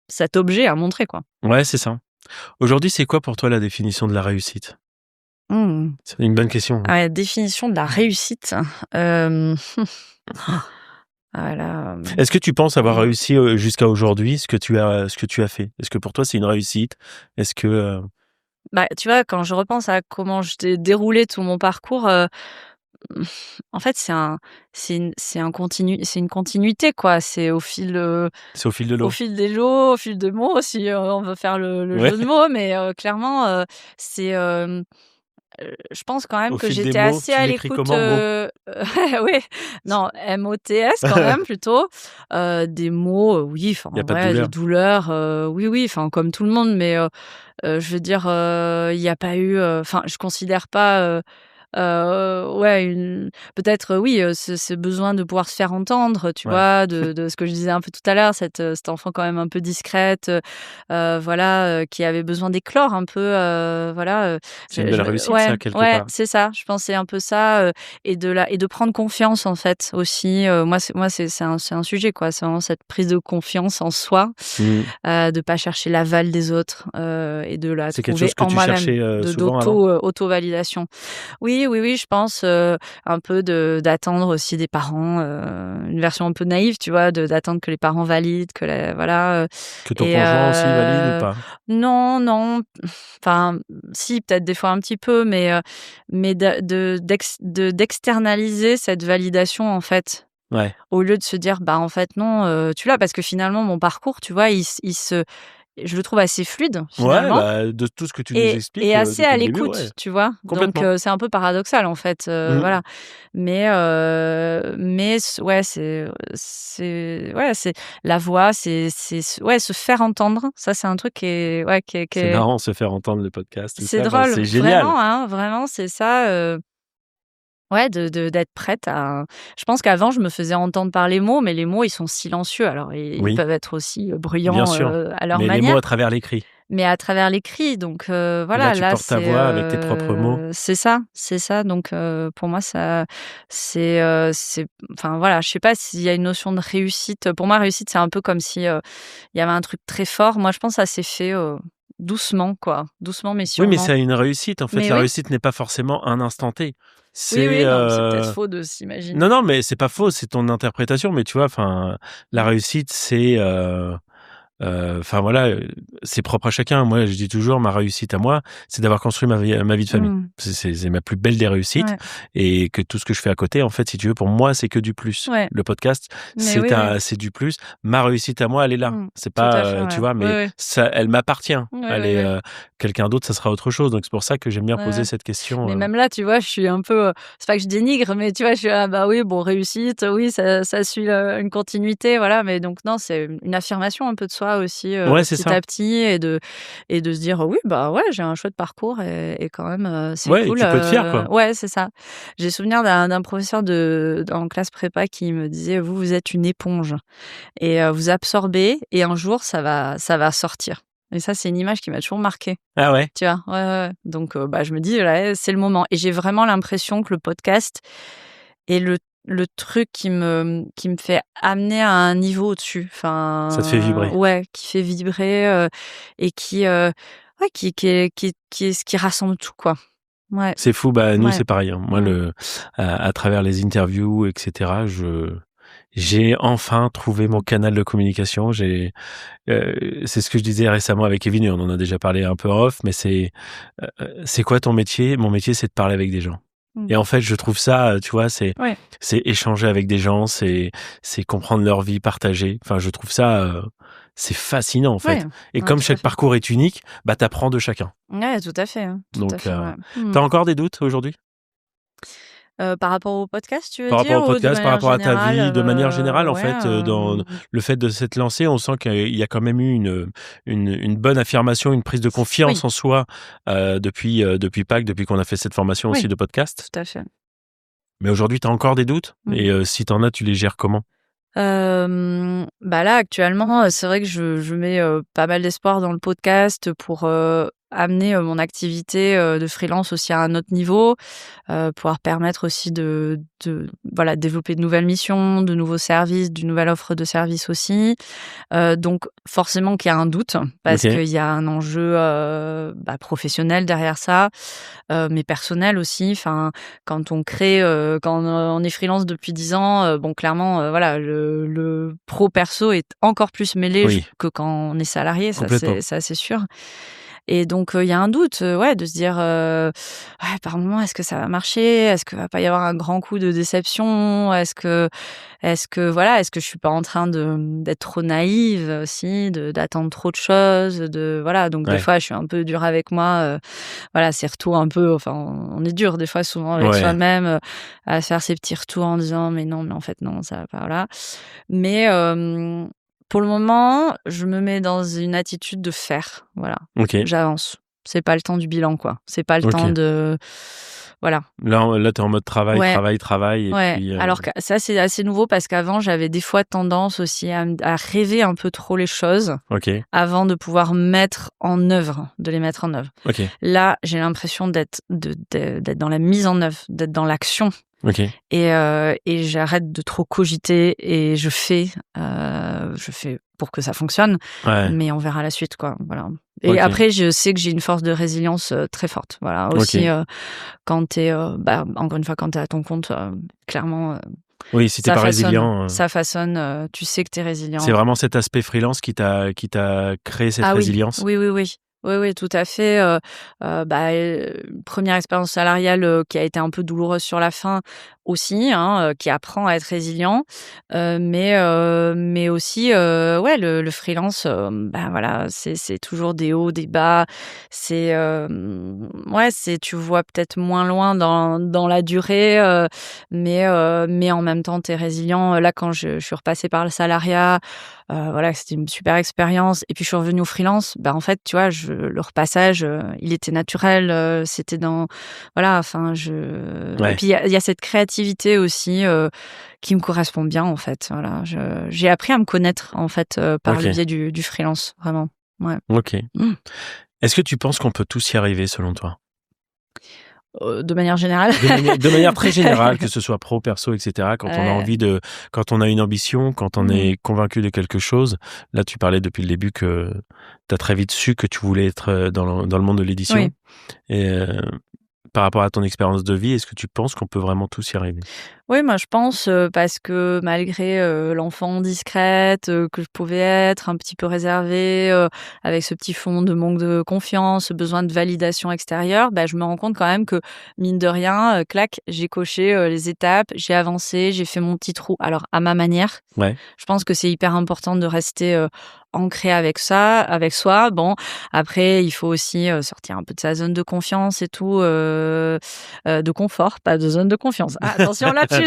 cet objet à montrer quoi. Ouais, c'est ça. Aujourd'hui, c'est quoi pour toi la définition de la réussite ? C'est une bonne question. Ah ouais, définition de la réussite. Voilà. Est-ce que tu penses avoir réussi jusqu'à aujourd'hui ce que tu as fait? Est-ce que pour toi c'est une réussite? Est-ce que Bah, tu vois, quand je repense à comment j'ai déroulé tout mon parcours, en fait, c'est une continuité, quoi. C'est c'est au fil de au l'eau? fil des lots, au fil de mots, si, on veut faire le Ouais, jeu de mots, mais clairement, c'est, je pense quand même au que fil des j'étais mots, assez tu à l'écris l'écoute, comment, mots? oui, non, MOTS quand même plutôt, des mots, oui, enfin, Il y a pas de ouais, des douleur? douleurs, oui, oui, enfin, comme tout le monde, mais je veux dire, il y a pas eu, enfin, je considère pas, ouais, peut-être, oui, ce besoin de pouvoir se faire entendre, tu Ouais, vois? De ce que je disais un peu tout à l'heure, cette enfant quand même un peu discrète, voilà, qui avait besoin d'éclore un peu, voilà, c'est une belle réussite ouais, ça, quelque ouais, part. c'est ça. Je pense c'est un peu ça, et de prendre confiance, en fait, aussi, moi, c'est un sujet, quoi. C'est vraiment cette prise de confiance en soi, Mmh. de pas chercher l'aval des autres, et de la C'est quelque trouver chose que en tu moi-même, cherchais, de souvent avant? auto-validation. Oui, oui, oui, je pense, un peu d'attendre aussi des parents, une version un peu naïve, tu vois? D'attendre que les parents valident, que la voilà, Que ton et conjoint aussi valide ou pas? non, non, enfin, si, peut-être des fois un petit peu, mais d'externaliser cette validation, en fait, Ouais. au lieu de se dire: «Bah, en fait, non, tu l'as». Parce que finalement, mon parcours, tu vois, il se je le trouve assez fluide, Ouais, finalement. bah, de tout ce que tu nous Et expliques, assez à depuis le début, ouais, l'écoute, tu vois? Donc complètement. c'est un peu paradoxal, en fait, Mmh. voilà. Mais ouais, ouais, c'est la voix, c'est ouais, se faire entendre. Ça, c'est un truc qui est ouais, qui C'est est marrant se faire entendre le podcast, tout c'est ça, enfin, drôle, c'est génial. vraiment, hein, vraiment, c'est ça, ouais, d'être prête à je pense qu'avant, je me faisais entendre par les mots, mais les mots, ils sont silencieux. Alors ils Oui, peuvent être aussi, bien bruyants, sûr, à leur mais les mots manière. à travers l'écrit. Mais à travers l'écrit, donc Et là, voilà, tu là, portes ta voix avec tes propres mots. c'est ça, donc pour moi, ça c'est enfin, voilà, je sais pas s'il y a une notion de réussite. Pour moi, réussite, c'est un peu comme si, il y avait un truc très fort. Moi, je pense que ça s'est fait, doucement, quoi, doucement mais Oui, mais sûrement. c'est une réussite, en fait. Mais La oui, réussite n'est pas forcément un instant T. oui, C'est, oui, non, c'est peut-être faux de non, s'imaginer. non, mais c'est pas faux, c'est ton interprétation, mais tu vois, enfin, la Mmh. réussite, c'est, enfin voilà, c'est propre à chacun. Moi, je dis toujours, ma réussite à moi, c'est d'avoir construit ma vie de famille. Mmh. C'est ma plus belle des réussites, Ouais, et que tout ce que je fais à côté, en fait, si tu veux, pour moi, c'est que du plus. ouais, Le podcast, mais oui, oui. c'est du plus. Ma réussite à moi, elle est là. Mmh. C'est Tout pas, à fait, tu ouais. vois, Oui, mais oui. ça, elle m'appartient. Oui, Elle oui, est, oui. quelqu'un d'autre, ça sera autre chose. Donc c'est pour ça que j'aime bien Ouais, poser ouais. cette question. Mais même là, tu vois, je suis un peu, c'est pas que je dénigre, mais tu vois, je suis là: «Bah oui, bon, réussite, oui, ça suit, une continuité», voilà, mais donc non, c'est une affirmation un peu de soi aussi, Ouais, c'est petit ça. à petit, et de se dire: «Oui, bah, ouais, j'ai un chouette parcours et quand même, c'est Ouais, et cool», tu peux être fier, quoi. ouais, c'est ça. J'ai souvenir d'un professeur en classe prépa qui me disait: Vous êtes une éponge et vous absorbez et un jour ça va sortir», et ça, c'est une image qui m'a toujours marquée. Ah ouais. Tu vois? Ouais, ouais, ouais. Donc bah, je me dis: «Ouais, c'est le moment», et j'ai vraiment l'impression que le podcast est le truc qui me fait amener à un niveau au-dessus. Ça te fait Enfin, vibrer. ouais, qui fait vibrer, et ouais, qui rassemble tout, quoi. Ouais, C'est fou, bah, nous, ouais. c'est pareil, hein. Moi, Mmh. à travers les interviews, et cetera, j'ai enfin trouvé mon canal de communication. C'est ce que je disais récemment avec Kevin, et on en a déjà parlé un peu en off, mais c'est quoi ton métier? Mon métier, c'est de parler avec des gens. Mmh. Et en fait, je trouve ça, tu vois, Ouais, c'est échanger avec des gens, c'est comprendre leur vie, partager. Enfin, je trouve ça, c'est fascinant, en ouais. fait. Et Ouais, comme tout à chaque fait. parcours est unique, bah, t'apprends de chacun. Ouais, tout à fait, hein, tout à Donc, fait, ouais. Mmh. tu encore des doutes aujourd'hui? Par rapport au podcast, tu veux Par rapport dire, au ou de podcast, par manière rapport à ta générale? vie, de manière générale, en Ouais, fait, dans le fait de s'être lancé, on sent qu'il y a quand même eu une bonne affirmation, une prise de oui, confiance en soi, depuis Pâques, depuis qu'on a fait cette formation aussi oui, de podcast. tout à fait. Mais aujourd'hui, tu as encore des doutes? Mmh. Et si tu en as, tu les gères comment? Bah, là, actuellement, c'est vrai que je mets, pas mal d'espoir dans le podcast pour, amener mon activité de freelance aussi à un autre niveau, pouvoir permettre aussi de développer de nouvelles missions, de nouveaux services, d'une nouvelle offre de services aussi. Donc forcément qu'il y a un doute parce qu'il y a un enjeu professionnel derrière ça, mais personnel aussi. Enfin, quand on crée, quand on est freelance depuis 10 ans, clairement, le pro perso est encore plus mêlé que quand on est salarié, ça c'est sûr. Et donc il y a un doute, de se dire, par moment, est-ce que ça va marcher? Est-ce qu'il va pas y avoir un grand coup de déception? Est-ce que je suis pas en train d'être trop naïve aussi, d'attendre trop de choses, donc des fois je suis un peu dure avec moi, ces retours un peu, enfin on est dur des fois souvent avec soi-même, à faire ces petits retours en disant mais non, mais en fait non, ça va pas, voilà. Mais pour le moment, je me mets dans une attitude de faire, voilà. J'avance. C'est pas le temps du bilan, quoi. C'est pas le temps de... Voilà. Là t'es en mode travail. Et puis, alors que ça, c'est assez nouveau parce qu'avant, j'avais des fois tendance aussi à rêver un peu trop les choses avant de pouvoir de les mettre en œuvre. Là, j'ai l'impression d'être dans la mise en œuvre, d'être dans l'action. Et j'arrête de trop cogiter et je fais pour que ça fonctionne, mais on verra la suite, quoi. Voilà. Et après, je sais que j'ai une force de résilience très forte. Voilà. Aussi, quand t'es, encore une fois, quand t'es à ton compte, clairement. Oui, si t'es pas résilient. Ça façonne. Tu sais que t'es résilient. C'est vraiment cet aspect freelance qui t'a créé cette résilience. Oui, tout à fait. Première expérience salariale qui a été un peu douloureuse sur la fin aussi, qui apprend à être résilient. Mais aussi, le freelance, c'est toujours des hauts, des bas. Tu vois peut-être moins loin dans la durée, mais en même temps, t'es résilient. Là, quand je suis repassée par le salariat, c'était une super expérience. Et puis, je suis revenue au freelance. En fait, tu vois, le repassage, il était naturel. C'était dans... Voilà, enfin, Et puis, il y a cette créativité aussi qui me correspond bien, en fait. Voilà, j'ai appris à me connaître, en fait, par le biais du freelance, vraiment. Ouais. Est-ce que tu penses qu'on peut tous y arriver, selon toi? De manière générale. De manière très générale, que ce soit pro, perso, etc. Quand quand on a une ambition, quand on est convaincu de quelque chose. Là, tu parlais depuis le début que tu as très vite su que tu voulais être dans le monde de l'édition. Et par rapport à ton expérience de vie, est-ce que tu penses qu'on peut vraiment tous y arriver? Oui, moi je pense parce que malgré l'enfant discrète que je pouvais être, un petit peu réservée, avec ce petit fond de manque de confiance, ce besoin de validation extérieure, je me rends compte quand même que mine de rien, clac, j'ai coché les étapes, j'ai avancé, j'ai fait mon petit trou. Alors à ma manière, je pense que c'est hyper important de rester ancré avec ça, avec soi. Bon, après, il faut aussi sortir un peu de sa zone de confiance et tout, de confort, pas de zone de confiance. Ah, attention, lapsus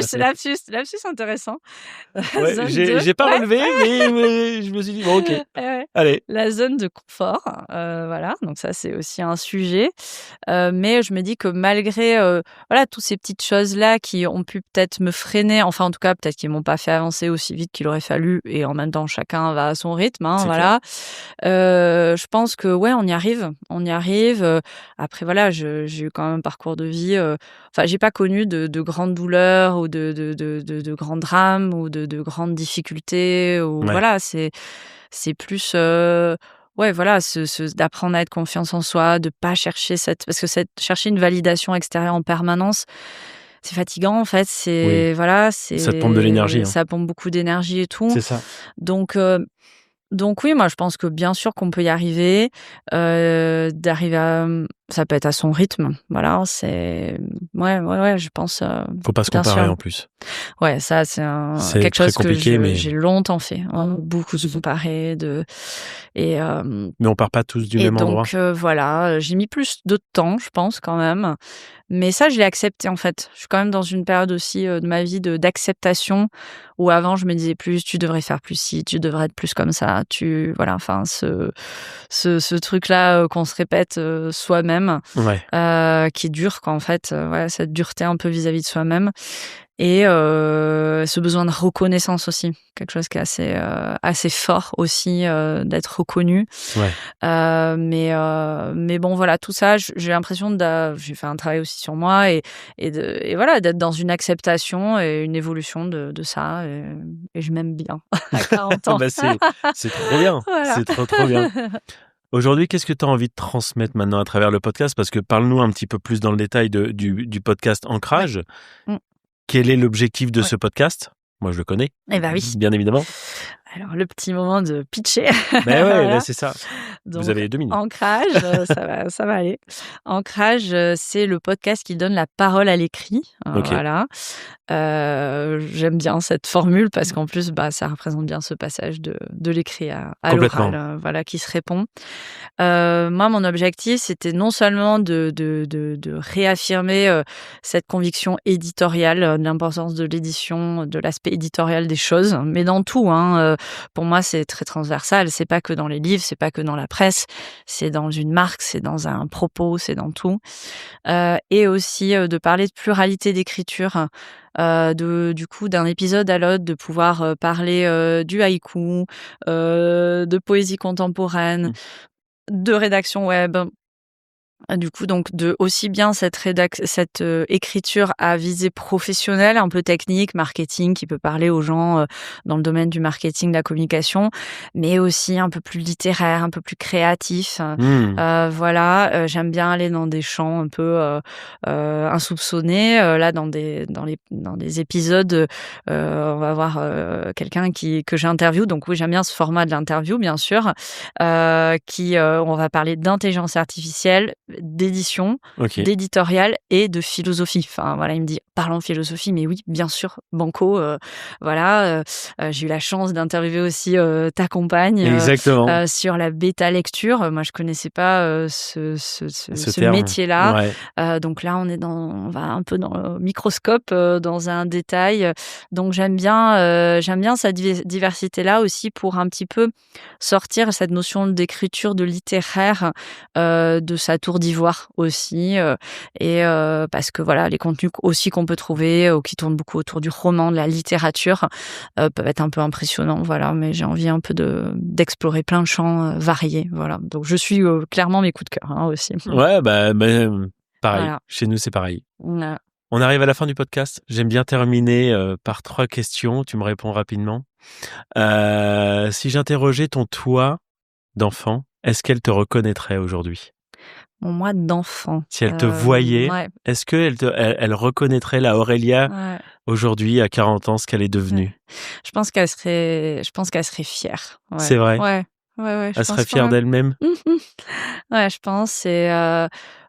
intéressant. J'ai pas relevé, mais je me suis dit, bon, ok. Allez. La zone de confort, voilà. Donc ça, c'est aussi un sujet. Mais je me dis que malgré, toutes ces petites choses-là qui ont pu peut-être me freiner, enfin, en tout cas, peut-être qu'ils m'ont pas fait avancer aussi vite qu'il aurait fallu, et en même temps, chacun va à son rythme, voilà. Je pense que, on y arrive. Après, voilà, j'ai eu quand même un parcours de vie, j'ai pas connu de grandes douleurs ou de grands drames ou de grandes difficultés, ou voilà, c'est plus d'apprendre à être confiance en soi, de pas chercher parce que chercher une validation extérieure en permanence, c'est fatigant, en fait. Ça te pompe de l'énergie. Ça pompe beaucoup d'énergie et tout. C'est ça. Donc oui, moi je pense que bien sûr qu'on peut y arriver, d'arriver à... Ça peut être à son rythme, voilà, c'est... Ouais, je pense... Faut pas se comparer en plus. Ouais, ça c'est quelque chose que j'ai longtemps fait, beaucoup se comparer, mais on part pas tous du même endroit. Donc voilà, j'ai mis plus de temps, je pense, quand même. Mais ça, je l'ai accepté, en fait. Je suis quand même dans une période aussi de ma vie d'acceptation, où avant, je me disais plus, tu devrais faire plus ci, tu devrais être plus comme ça, voilà, enfin, ce truc-là qu'on se répète soi-même, soi-même, qui est dur, quoi, en fait. Ouais, cette dureté un peu vis-à-vis de soi-même. Et ce besoin de reconnaissance aussi, quelque chose qui est assez fort aussi, d'être reconnu. Mais bon, voilà, tout ça, j'ai l'impression j'ai fait un travail aussi sur moi et voilà, d'être dans une acceptation et une évolution de ça, et je m'aime bien à 40 ans. C'est trop bien, voilà. C'est trop bien. Aujourd'hui, qu'est-ce que tu as envie de transmettre maintenant à travers le podcast? Parce que parle-nous un petit peu plus dans le détail du podcast Ancrage. Quel est l'objectif de ce podcast? Moi, je le connais. Eh ben oui. Bien évidemment. Alors, le petit moment de pitcher. Ben ouais, voilà. C'est ça. Donc, vous avez 2 minutes. Ancrage, ça va aller. Ancrage, c'est le podcast qui donne la parole à l'écrit. Voilà. J'aime bien cette formule parce qu'en plus, ça représente bien ce passage de l'écrit à l'oral, voilà, qui se répond. Moi, mon objectif, c'était non seulement de réaffirmer cette conviction éditoriale, de l'importance de l'édition, de l'aspect éditorial des choses, mais dans tout. Pour moi, c'est très transversal. C'est pas que dans les livres, c'est pas que dans la presse, c'est dans une marque, c'est dans un propos, c'est dans tout. Et aussi de parler de pluralité d'écriture. Du coup, d'un épisode à l'autre, de pouvoir parler du haïku, de poésie contemporaine, de rédaction web. Du coup, donc aussi bien cette écriture à visée professionnelle, un peu technique, marketing, qui peut parler aux gens dans le domaine du marketing, de la communication, mais aussi un peu plus littéraire, un peu plus créatif. Voilà, j'aime bien aller dans des champs un peu insoupçonnés. Là, dans des épisodes, on va avoir quelqu'un que j'interviewe. Donc oui, j'aime bien ce format de l'interview, bien sûr. On va parler d'intelligence artificielle, d'édition, d'éditorial et de philosophie. Enfin, voilà, il me dit, parlons philosophie, mais oui, bien sûr, banco. Voilà, j'ai eu la chance d'interviewer aussi ta compagne sur la bêta lecture. Moi, je connaissais pas ce métier-là. Donc là, on va un peu dans le microscope, dans un détail. Donc j'aime bien cette diversité-là aussi pour un petit peu sortir cette notion d'écriture, de littéraire, de sa tour d'ivoire aussi, et parce que voilà, les contenus aussi qu'on peut trouver qui tournent beaucoup autour du roman, de la littérature, peuvent être un peu impressionnants, voilà. Mais j'ai envie un peu d'explorer plein de champs variés, voilà. Donc je suis clairement mes coups de cœur aussi. Ouais, pareil. Voilà. Chez nous, c'est pareil. Voilà. On arrive à la fin du podcast. J'aime bien terminer par 3 questions. Tu me réponds rapidement. Si j'interrogeais ton toi d'enfant, est-ce qu'elle te reconnaîtrait aujourd'hui? Mon moi d'enfant. Si elle te voyait, est-ce qu'elle reconnaîtrait la Aurélia aujourd'hui, à 40 ans, ce qu'elle est devenue? Je pense qu'elle serait fière. Ouais. C'est vrai? Ouais. Elle serait fière d'elle-même? Ouais, je pense. C'est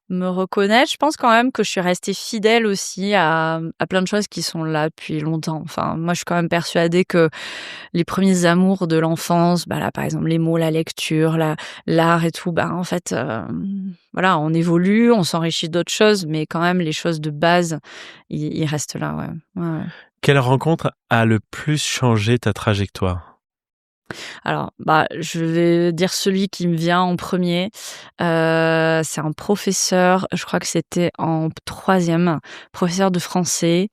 me reconnaître. Je pense quand même que je suis restée fidèle aussi à plein de choses qui sont là depuis longtemps. Enfin, moi, je suis quand même persuadée que les premiers amours de l'enfance, là, par exemple, les mots, la lecture, l'art et tout, en fait, voilà, on évolue, on s'enrichit d'autres choses, mais quand même, les choses de base, ils restent là, ouais. Quelle rencontre a le plus changé ta trajectoire? Alors, je vais dire celui qui me vient en premier. C'est un professeur, je crois que c'était en 3e, professeur de français,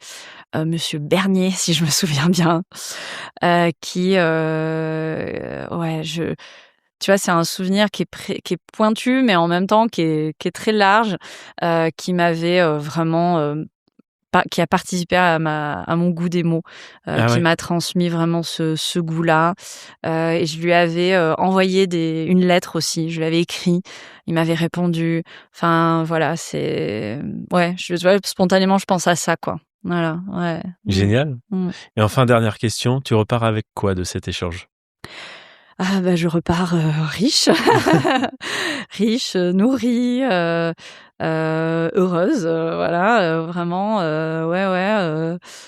Monsieur Bernier, si je me souviens bien, qui, tu vois, c'est un souvenir qui est pointu, mais en même temps qui est très large, qui m'avait vraiment qui a participé à mon goût des mots, qui m'a transmis vraiment ce goût-là. Et je lui avais envoyé une lettre aussi. Je lui avais écrit. Il m'avait répondu. Enfin, voilà, spontanément, je pense à ça, quoi. Voilà, ouais. Génial. Et enfin, dernière question, tu repars avec quoi de cet échange? Je repars riche, riche, nourrie, heureuse, voilà, vraiment,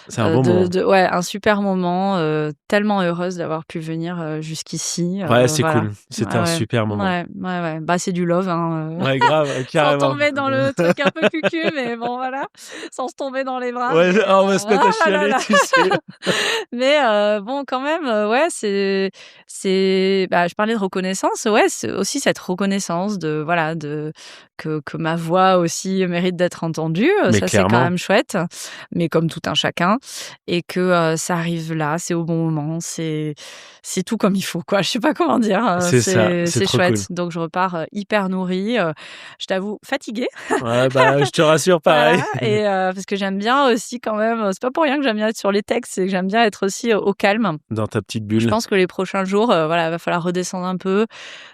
c'est un bon moment. Ouais, un super moment, tellement heureuse d'avoir pu venir jusqu'ici. Ouais, c'est voilà. cool. C'était un super moment. Ouais. Bah, c'est du love, hein. Ouais, grave, carrément. Sans tomber dans le truc un peu cucu, mais bon, voilà, sans se tomber dans les bras. Ouais, Mais, on va se mettre à chialer, tu sais. Mais bon, quand même, ouais, je parlais de reconnaissance, ouais, c'est aussi cette reconnaissance que ma voix aussi mérite d'être entendue. Mais ça, clairement. c'est quand même chouette, mais comme tout un chacun, et que ça arrive là, c'est au bon moment, c'est tout comme il faut, quoi. Je sais pas comment dire. C'est ça, c'est trop chouette. cool. Donc je repars hyper nourrie. Je t'avoue fatiguée. Ouais, bah, je te rassure, pareil. Voilà, et parce que j'aime bien aussi quand même, c'est pas pour rien que j'aime bien être sur les textes, c'est que j'aime bien être aussi au calme. Dans ta petite bulle. Je pense que les prochains jours, va falloir redescendre un peu,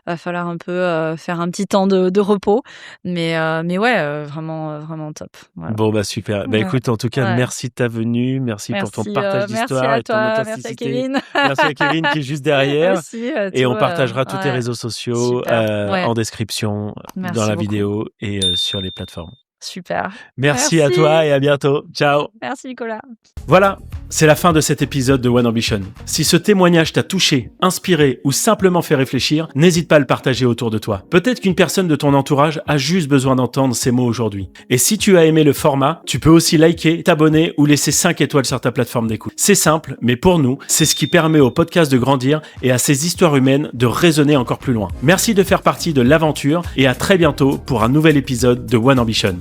va falloir un peu faire un petit temps de repos, mais ouais, vraiment top. Voilà. Bon, bah super. Bah écoute, en tout cas, merci de ta venue, merci pour ton partage d'histoire et ton authenticité. Merci à Kevin. Merci à Kevin qui est juste derrière. Merci, et on partagera tous tes réseaux sociaux en description, dans la vidéo et sur les plateformes. Super. Merci à toi et à bientôt. Ciao. Merci Nicolas. Voilà, c'est la fin de cet épisode de One Ambition. Si ce témoignage t'a touché, inspiré ou simplement fait réfléchir, n'hésite pas à le partager autour de toi. Peut-être qu'une personne de ton entourage a juste besoin d'entendre ces mots aujourd'hui. Et si tu as aimé le format, tu peux aussi liker, t'abonner ou laisser 5 étoiles sur ta plateforme d'écoute. C'est simple, mais pour nous, c'est ce qui permet au podcast de grandir et à ces histoires humaines de résonner encore plus loin. Merci de faire partie de l'aventure et à très bientôt pour un nouvel épisode de One Ambition.